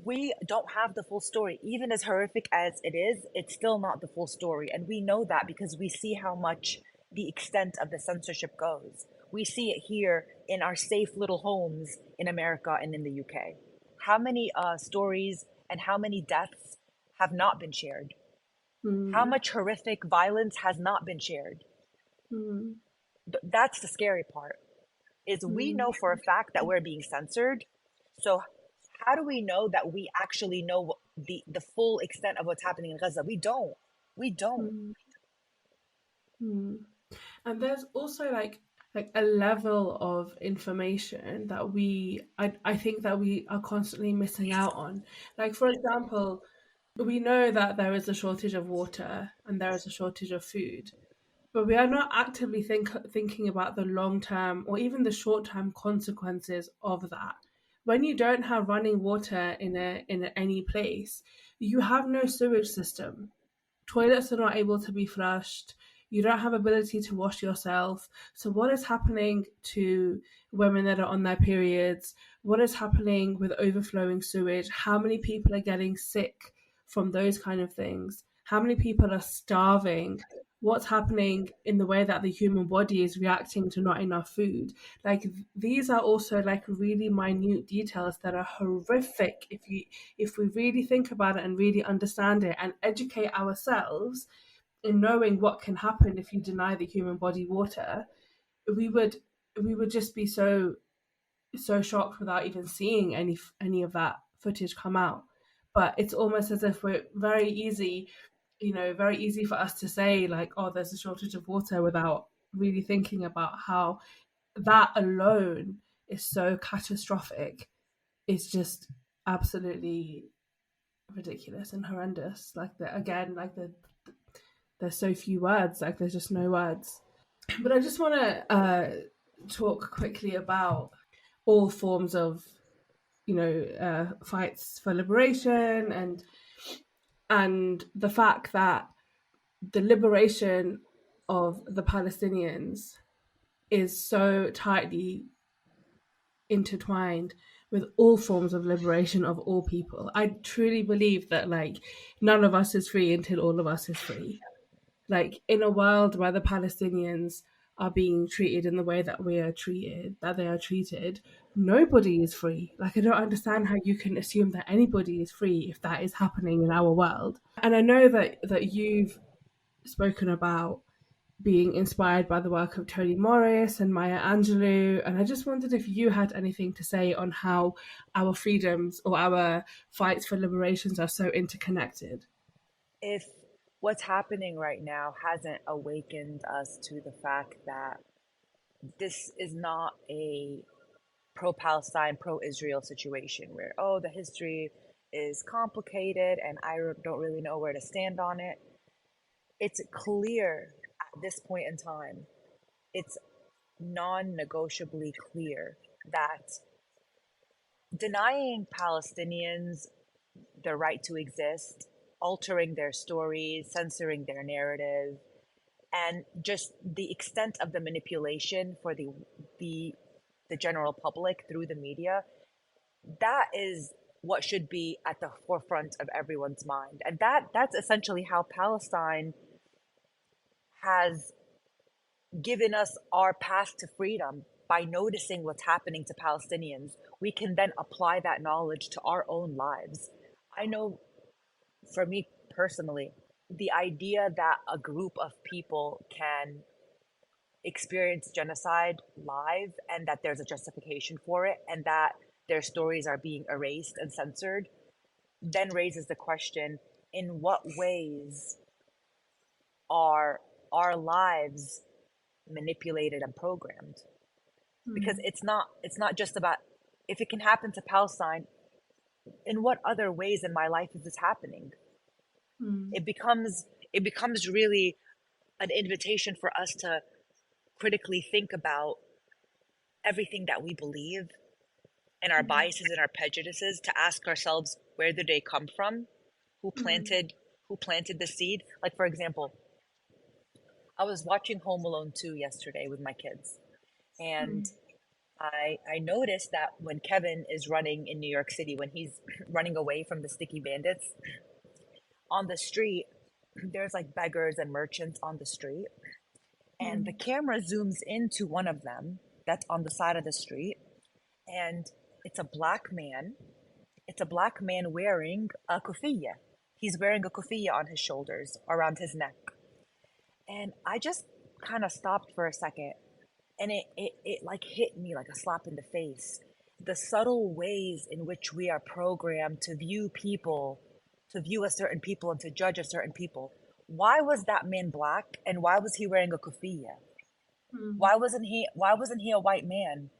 We don't have the full story. Even as horrific as it is, it's still not the full story. And we know that because we see how much the extent of the censorship goes. We see it here in our safe little homes in America and in the UK. How many stories and how many deaths have not been shared? How Mm. much horrific violence has not been shared? Mm. That's the scary part. Is we Mm. know for a fact that we're being censored. So how do we know that we actually know the full extent of what's happening in Gaza? We don't. We don't. Mm. Mm. And there's also like a level of information that I think that we are constantly missing out on. Like for example, we know that there is a shortage of water and there is a shortage of food, but we are not actively thinking about the long term or even the short term consequences of that. When you don't have running water in any place, you have no sewage system. Toilets are not able to be flushed. You don't have ability to wash yourself. So what is happening to women that are on their periods? What is happening with overflowing sewage? How many people are getting sick from those kind of things? How many people are starving? What's happening in the way that the human body is reacting to not enough food? Like these are also like really minute details that are horrific if we really think about it and really understand it and educate ourselves in knowing what can happen if you deny the human body water. We would just be so shocked without even seeing any of that footage come out. But it's almost as if we're very easy for us to say like, oh, there's a shortage of water without really thinking about how that alone is so catastrophic. It's just absolutely ridiculous and horrendous. Like there's so few words. Like there's just no words. But I just want to talk quickly about all forms of fights for liberation and the fact that the liberation of the Palestinians is so tightly intertwined with all forms of liberation of all people. I truly believe that like none of us is free until all of us is free. Like in a world where the Palestinians are being treated in the way that they are treated, nobody is free. Like I don't understand how you can assume that anybody is free if that is happening in our world. And I know that you've spoken about being inspired by the work of Toni Morris and Maya Angelou. And I just wondered if you had anything to say on how our freedoms or our fights for liberations are so interconnected. If what's happening right now hasn't awakened us to the fact that this is not a pro-Palestine, pro-Israel situation where, oh, the history is complicated and I don't really know where to stand on it. It's clear at this point in time. It's non-negotiably clear that denying Palestinians the right to exist, altering their stories, censoring their narrative, and just the extent of the manipulation for the the general public through the media, that is what should be at the forefront of everyone's mind. And that's essentially how Palestine has given us our path to freedom. By noticing what's happening to Palestinians, we can then apply that knowledge to our own lives. I know, for me personally, the idea that a group of people can experience genocide live and that there's a justification for it and that their stories are being erased and censored then raises the question, in what ways are our lives manipulated and programmed? Because it's not just about, if it can happen to Palestine, in what other ways in my life is this happening? It becomes really an invitation for us to critically think about everything that we believe and our biases and our prejudices, to ask ourselves, where did they come from? Who planted the seed? Like, for example, I was watching Home Alone 2 yesterday with my kids, and I noticed that when Kevin is running in New York City, when he's running away from the sticky bandits on the street, there's like beggars and merchants on the street, and the camera zooms into one of them that's on the side of the street, and it's a black man. It's a black man wearing a kufiya. He's wearing a kufiya on his shoulders, around his neck. And I just kind of stopped for a second, and it like hit me like a slap in the face. The subtle ways in which we are programmed to view people, to view a certain people and to judge a certain people. Why was that man black, and why was he wearing a kufiya? Why wasn't he a white man?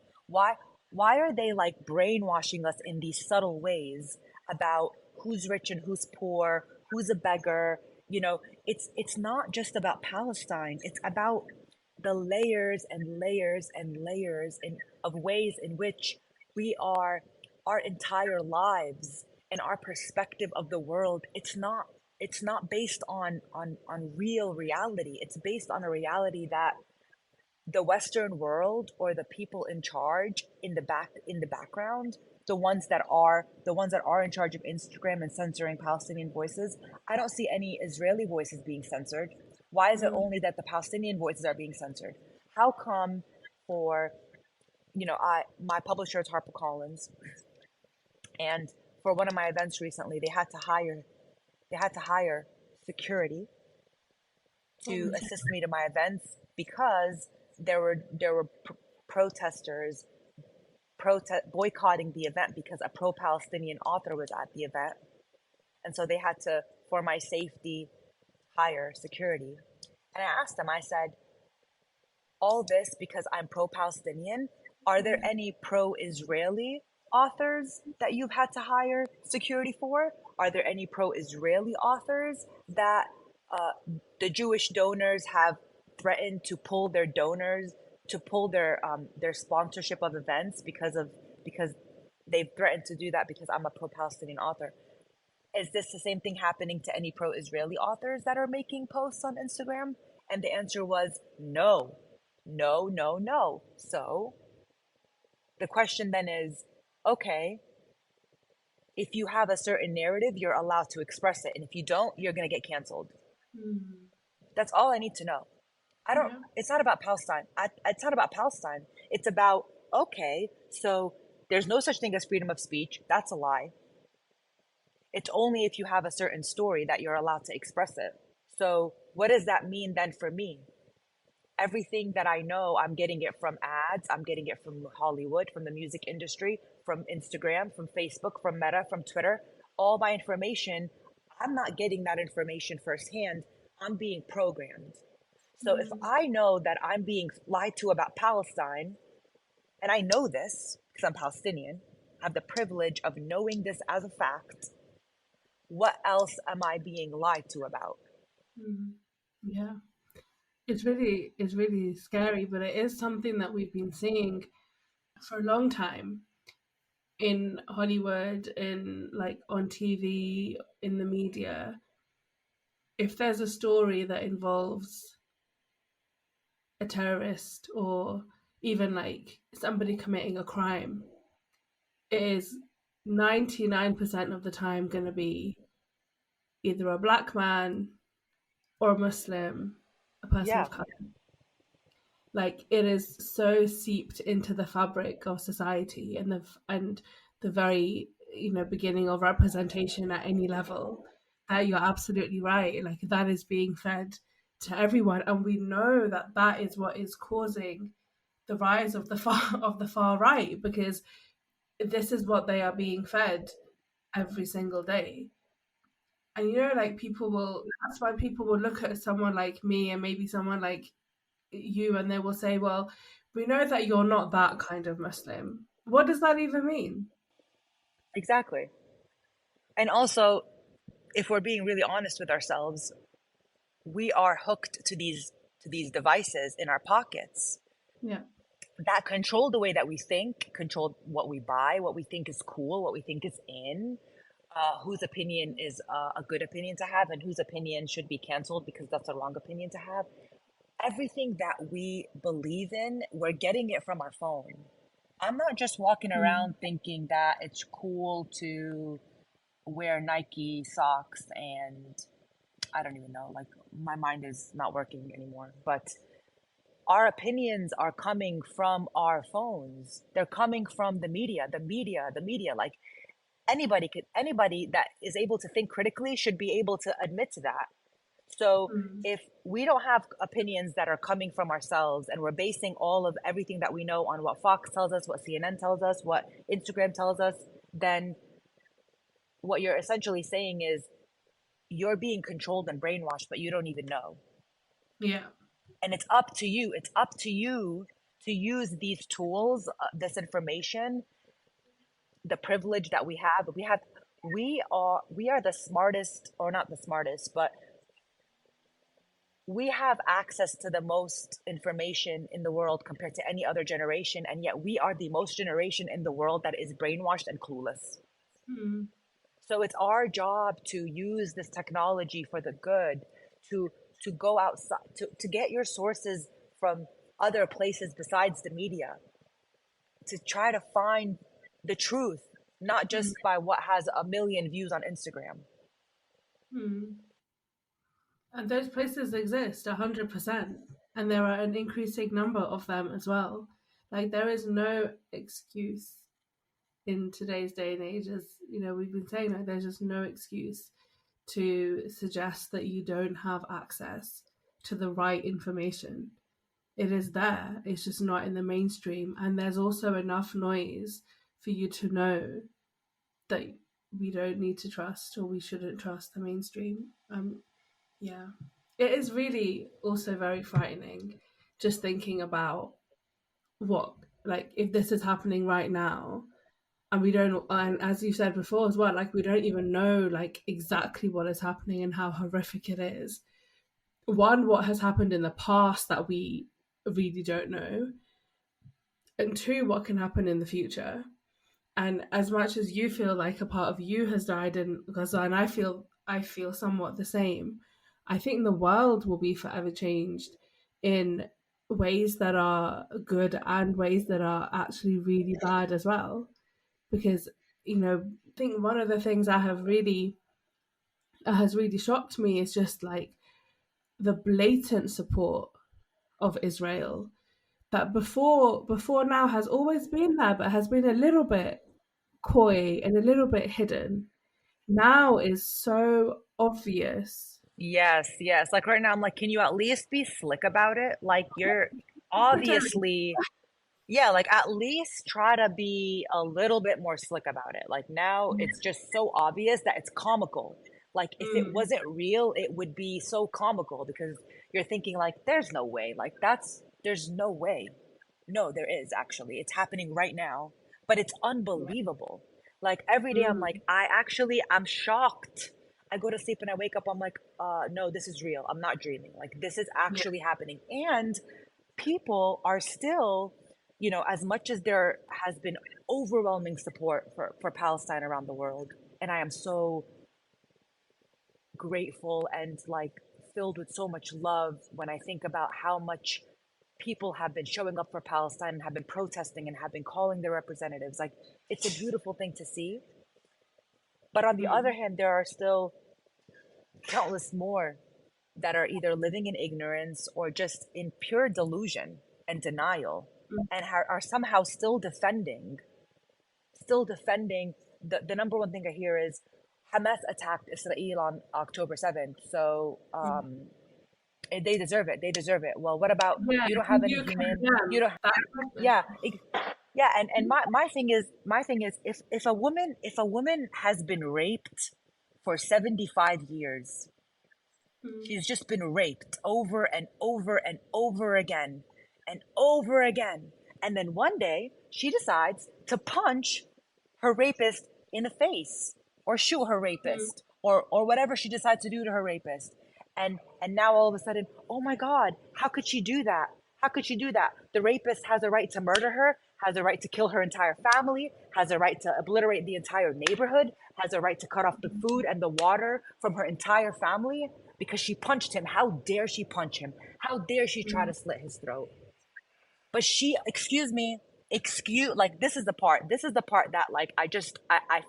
Why are they like brainwashing us in these subtle ways about who's rich and who's poor, who's a beggar? You know, it's not just about Palestine. It's about the layers and layers and layers of ways in which our entire lives and our perspective of the world, it's not based on real reality. It's based on a reality that the Western world, or the people in charge in the background, the ones that are in charge of Instagram and censoring Palestinian voices. I don't see any Israeli voices being censored. Why is it only that the Palestinian voices are being censored? How come for, my publisher is HarperCollins, and for one of my events recently, they had to hire security to assist me to my events, because there were protesters boycotting the event because a pro-Palestinian author was at the event, and so they had to, for my safety, hire security. And I asked them, I said, all this because I'm pro-Palestinian, are there any pro-Israeli authors that you've had to hire security for? Are there any pro-Israeli authors that the Jewish donors have threatened to pull their sponsorship of events because they've threatened to do that because I'm a pro-Palestinian author? Is this the same thing happening to any pro-Israeli authors that are making posts on Instagram? And the answer was no, no, no, no. So the question then is, okay, if you have a certain narrative, you're allowed to express it. And if you don't, you're going to get canceled. That's all I need to know. It's not about Palestine. It's not about Palestine. It's about, okay, so there's no such thing as freedom of speech. That's a lie. It's only if you have a certain story that you're allowed to express it. So what does that mean then for me? Everything that I know, I'm getting it from ads. I'm getting it from Hollywood, from the music industry, from Instagram, from Facebook, from Meta, from Twitter. All my information, I'm not getting that information firsthand. I'm being programmed. So if I know that I'm being lied to about Palestine, and I know this because I'm Palestinian, I have the privilege of knowing this as a fact, what else am I being lied to about? Yeah. it's really scary, but it is something that we've been seeing for a long time in Hollywood, in like on TV, in the media. If there's a story that involves a terrorist or even like somebody committing a crime, it is 99% of the time going to be either a black man or a Muslim, a person Yeah, of color. Like it is so seeped into the fabric of society and the very beginning of representation at any level that you're absolutely right. Like that is being fed to everyone, and we know that that is what is causing the rise of the far right, because this is what they are being fed every single day. And like people will that's why people will look at someone like me and maybe someone like you, and they will say, well, we know that you're not that kind of Muslim. What does that even mean? exactly. And also, if we're being really honest with ourselves, we are hooked to these devices in our pockets Yeah. that control the way that we think, control what we buy, what we think is cool, what we think is in, whose opinion is a good opinion to have, and whose opinion should be canceled because that's a wrong opinion to have. Everything that we believe in, we're getting it from our phone. I'm not just walking Mm. around thinking that it's cool to wear Nike socks and I don't even know, like my mind is not working anymore. But our opinions are coming from our phones. They're coming from the media, the media, the media. Like anybody that is able to think critically should be able to admit to that. So Mm. if we don't have opinions that are coming from ourselves and we're basing all of everything that we know on what Fox tells us, what CNN tells us, what Instagram tells us, then what you're essentially saying is you're being controlled and brainwashed, but you don't even know. Yeah. And it's up to you. It's up to you to use these tools, this information, the privilege that we are the smartest, or not the smartest, but we have access to the most information in the world compared to any other generation, and yet we are the most generation in the world that is brainwashed and clueless. Mm. So it's our job to use this technology for the good, to go outside, to get your sources from other places besides the media, to try to find the truth, not Mm. just by what has a million views on Instagram. Mm. And those places exist 100%, and there are an increasing number of them as well. Like there is no excuse in today's day and age, as we've been saying, like there's just no excuse to suggest that you don't have access to the right information. It is there, it's just not in the mainstream. And there's also enough noise for you to know that we don't need to trust, or we shouldn't trust the mainstream. Yeah. It is really also very frightening just thinking about what, like, if this is happening right now, and we don't, and as you said before as well, like we don't even know like exactly what is happening and how horrific it is. One, what has happened in the past that we really don't know, and two, what can happen in the future. And as much as you feel like a part of you has died in Gaza, and I feel somewhat the same, I think the world will be forever changed in ways that are good and ways that are actually really bad as well. Because I think one of the things that have really has really shocked me is just like the blatant support of Israel that before now has always been there, but has been a little bit coy and a little bit hidden. Now is so obvious. Yes, yes. Like right now, I'm like, can you at least be slick about it? Like you're Literally. obviously, yeah, like at least try to be a little bit more slick about it. Like now it's just so obvious that it's comical. Like if it Mm, wasn't real, it would be so comical because you're thinking like, there's no way. Like there's no way. No, there is actually. It's happening right now, but it's unbelievable. Like every day I'm like, mm, I'm shocked. I go to sleep and I wake up, I'm like, no, this is real. I'm not dreaming. Like, this is actually happening. And people are still, as much as there has been overwhelming support for Palestine around the world, and I am so grateful and like filled with so much love when I think about how much people have been showing up for Palestine and have been protesting and have been calling their representatives. Like, it's a beautiful thing to see. But on the other hand, there are still countless more that are either living in ignorance or just in pure delusion and denial, and are somehow still defending. The number one thing I hear is Hamas attacked Israel on October 7th. So they deserve it. They deserve it. Well, what about, you don't have any human, you don't, yeah, yeah. And my thing is, if a woman has been raped for 75 years, she's just been raped over and over and over again and over again. And then one day she decides to punch her rapist in the face or shoot her rapist or whatever she decides to do to her rapist. And now all of a sudden, oh my God, how could she do that? How could she do that? The rapist has a right to murder her, has a right to kill her entire family, has a right to obliterate the entire neighborhood, has a right to cut off the food and the water from her entire family because she punched him. How dare she punch him? How dare she try to slit his throat? But she, like, this is the part that, like, I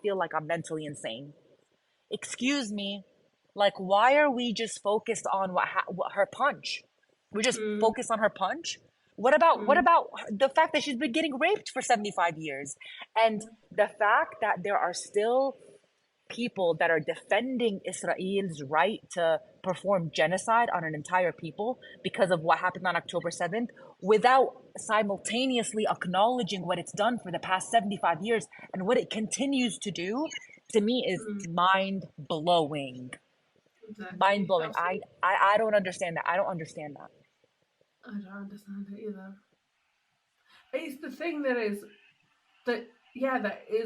feel like I'm mentally insane. Excuse me, like, why are we just focused on what her punch? We're just focused on her punch. What about the fact that she's been getting raped for 75 years, and the fact that there are still people that are defending Israel's right to perform genocide on an entire people because of what happened on October 7th, without simultaneously acknowledging what it's done for the past 75 years and what it continues to do, to me is mind-blowing. Exactly. Mind-blowing. I don't understand that. I don't understand that. I don't understand it either. It's the thing that is that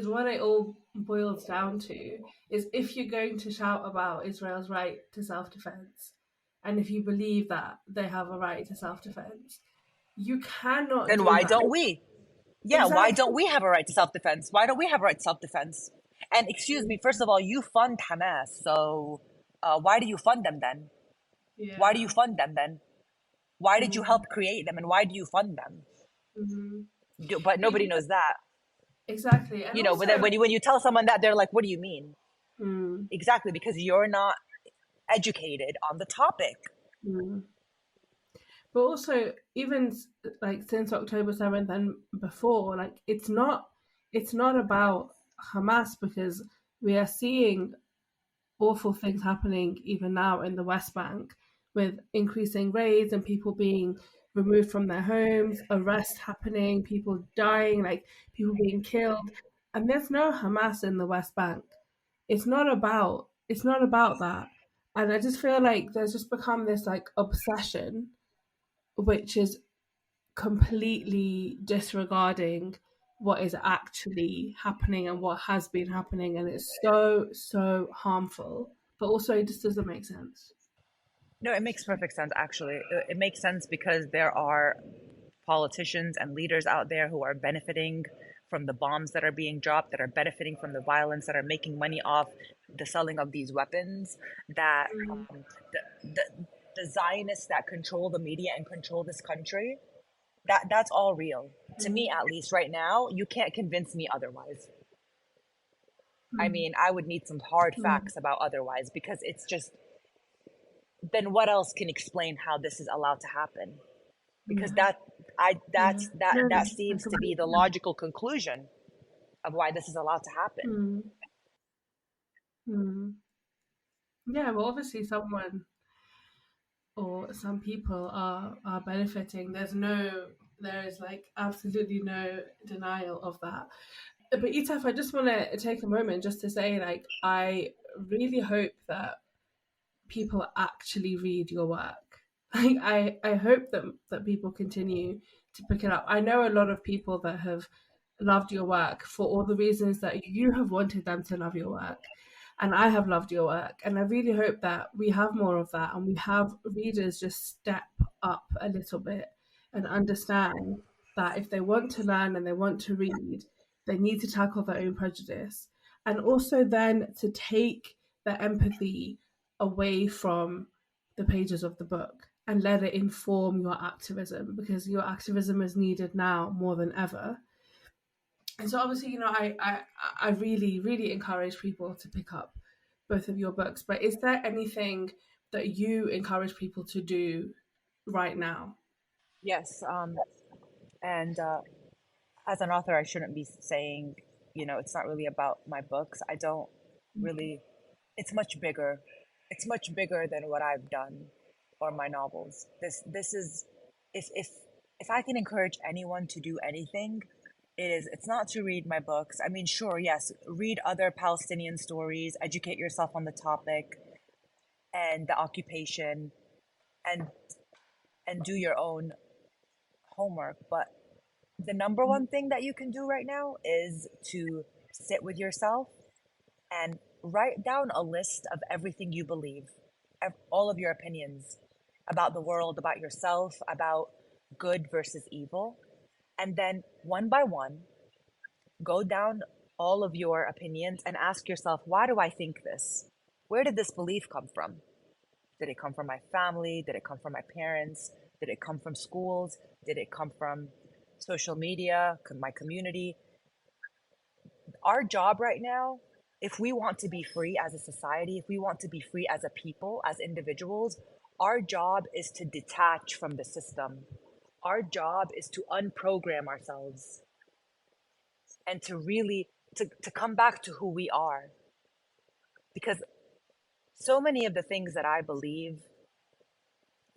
what it all boils down to, is if you're going to shout about Israel's right to self-defense, and if you believe that they have a right to self-defense, you cannot. Then why don't we? Yeah, exactly. Why don't we have a right to self-defense? Why don't we have a right to self-defense? And excuse me, first of all, you fund Hamas, so why do you fund them then? Yeah. Why do you fund them then? Why did you help create them, and why do you fund them? But nobody knows that. Exactly. And also, but then when you tell someone that, they're like, what do you mean? Exactly, because you're not educated on the topic. But also, even like since October 7th and before, like it's not about Hamas, because we are seeing awful things happening even now in the West Bank, with increasing raids and people being removed from their homes, arrests happening, people dying, like people being killed. And there's no Hamas in the West Bank. It's not about that. And I just feel like there's just become this like obsession, which is completely disregarding what is actually happening and what has been happening. And it's so harmful, but also it just doesn't make sense. No, it makes perfect sense, actually. It makes sense because there are politicians and leaders out there who are benefiting from the bombs that are being dropped, that are benefiting from the violence, that are making money off the selling of these weapons, that the Zionists that control the media and control this country, that's all real. To me, at least right now, you can't convince me otherwise. I mean, I would need some hard facts about otherwise, because it's just, then what else can explain how this is allowed to happen? Because that seems to be the logical conclusion of why this is allowed to happen. Yeah, well, obviously someone or some people are benefiting. There is like absolutely no denial of that. But Etaf, I just want to take a moment just to say, like, I really hope that people actually read your work. Like, I hope that people continue to pick it up. I know a lot of people that have loved your work for all the reasons that you have wanted them to love your work. And I have loved your work. And I really hope that we have more of that and we have readers just step up a little bit and understand that if they want to learn and they want to read, they need to tackle their own prejudice. And also then to take their empathy away from the pages of the book and let it inform your activism, because your activism is needed now more than ever. And so obviously, I really, really encourage people to pick up both of your books. But is there anything that you encourage people to do right now? Yes. And as an author, I shouldn't be saying, it's not really about my books. I don't really, it's much bigger. It's much bigger than what I've done or my novels. This is, if I can encourage anyone to do anything, it's not to read my books. I mean, sure, yes, read other Palestinian stories, educate yourself on the topic and the occupation, and do your own homework. But the number one thing that you can do right now is to sit with yourself and write down a list of everything you believe, all of your opinions about the world, about yourself, about good versus evil. And then one by one, go down all of your opinions and ask yourself, why do I think this? Where did this belief come from? Did it come from my family? Did it come from my parents? Did it come from schools? Did it come from social media, my community? Our job right now, if we want to be free as a society, if we want to be free as a people, as individuals, our job is to detach from the system. Our job is to unprogram ourselves and to really to come back to who we are. Because so many of the things that I believe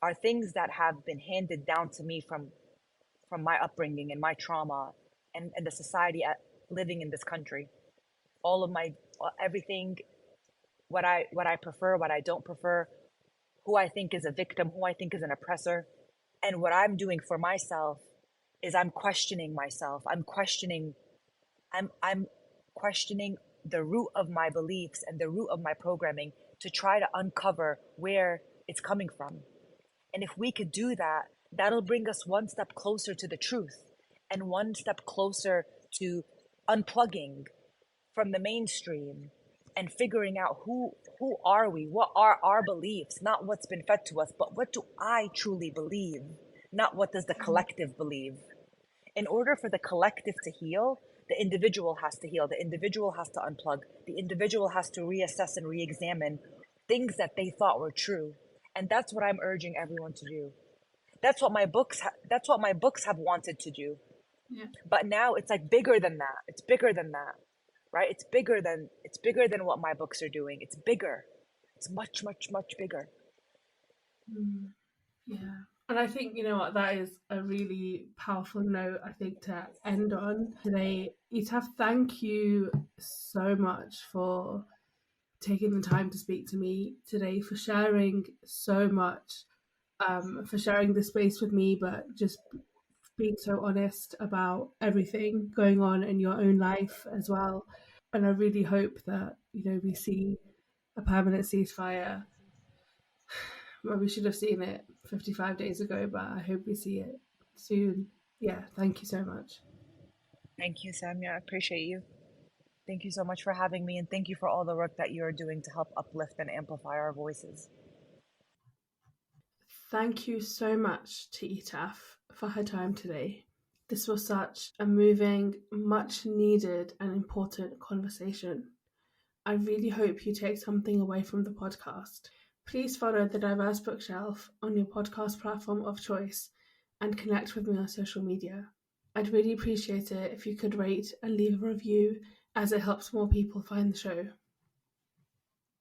are things that have been handed down to me from my upbringing and my trauma and the society living in this country. All of my everything, what I prefer, what I don't prefer, who I think is a victim, who I think is an oppressor. And what I'm doing for myself is I'm questioning myself. I'm questioning the root of my beliefs and the root of my programming to try to uncover where it's coming from. And if we could do that, that'll bring us one step closer to the truth and one step closer to unplugging from the mainstream and figuring out who are we, what are our beliefs, not what's been fed to us, but what do I truly believe, not what does the collective believe. In order for the collective to heal, the individual has to heal, the individual has to unplug, the individual has to reassess and re-examine things that they thought were true. And that's what I'm urging everyone to do. That's what my books have wanted to do. Yeah. But now it's like bigger than that. It's bigger than that. Right? It's bigger than what my books are doing. It's bigger. It's much, much, much bigger. Yeah. And I think, you know what, that is a really powerful note, I think, to end on today. Etaf, thank you so much for taking the time to speak to me today, for sharing so much, for sharing this space with me, but just being so honest about everything going on in your own life as well. And I really hope that, we see a permanent ceasefire. Well, we should have seen it 55 days ago, but I hope we see it soon. Yeah, thank you so much. Thank you, Samia. I appreciate you. Thank you so much for having me, and thank you for all the work that you're doing to help uplift and amplify our voices. Thank you so much to Etaf for her time today. This was such a moving, much needed, and important conversation. I really hope you take something away from the podcast. Please follow the Diverse Bookshelf on your podcast platform of choice and connect with me on social media. I'd really appreciate it if you could rate and leave a review, as it helps more people find the show.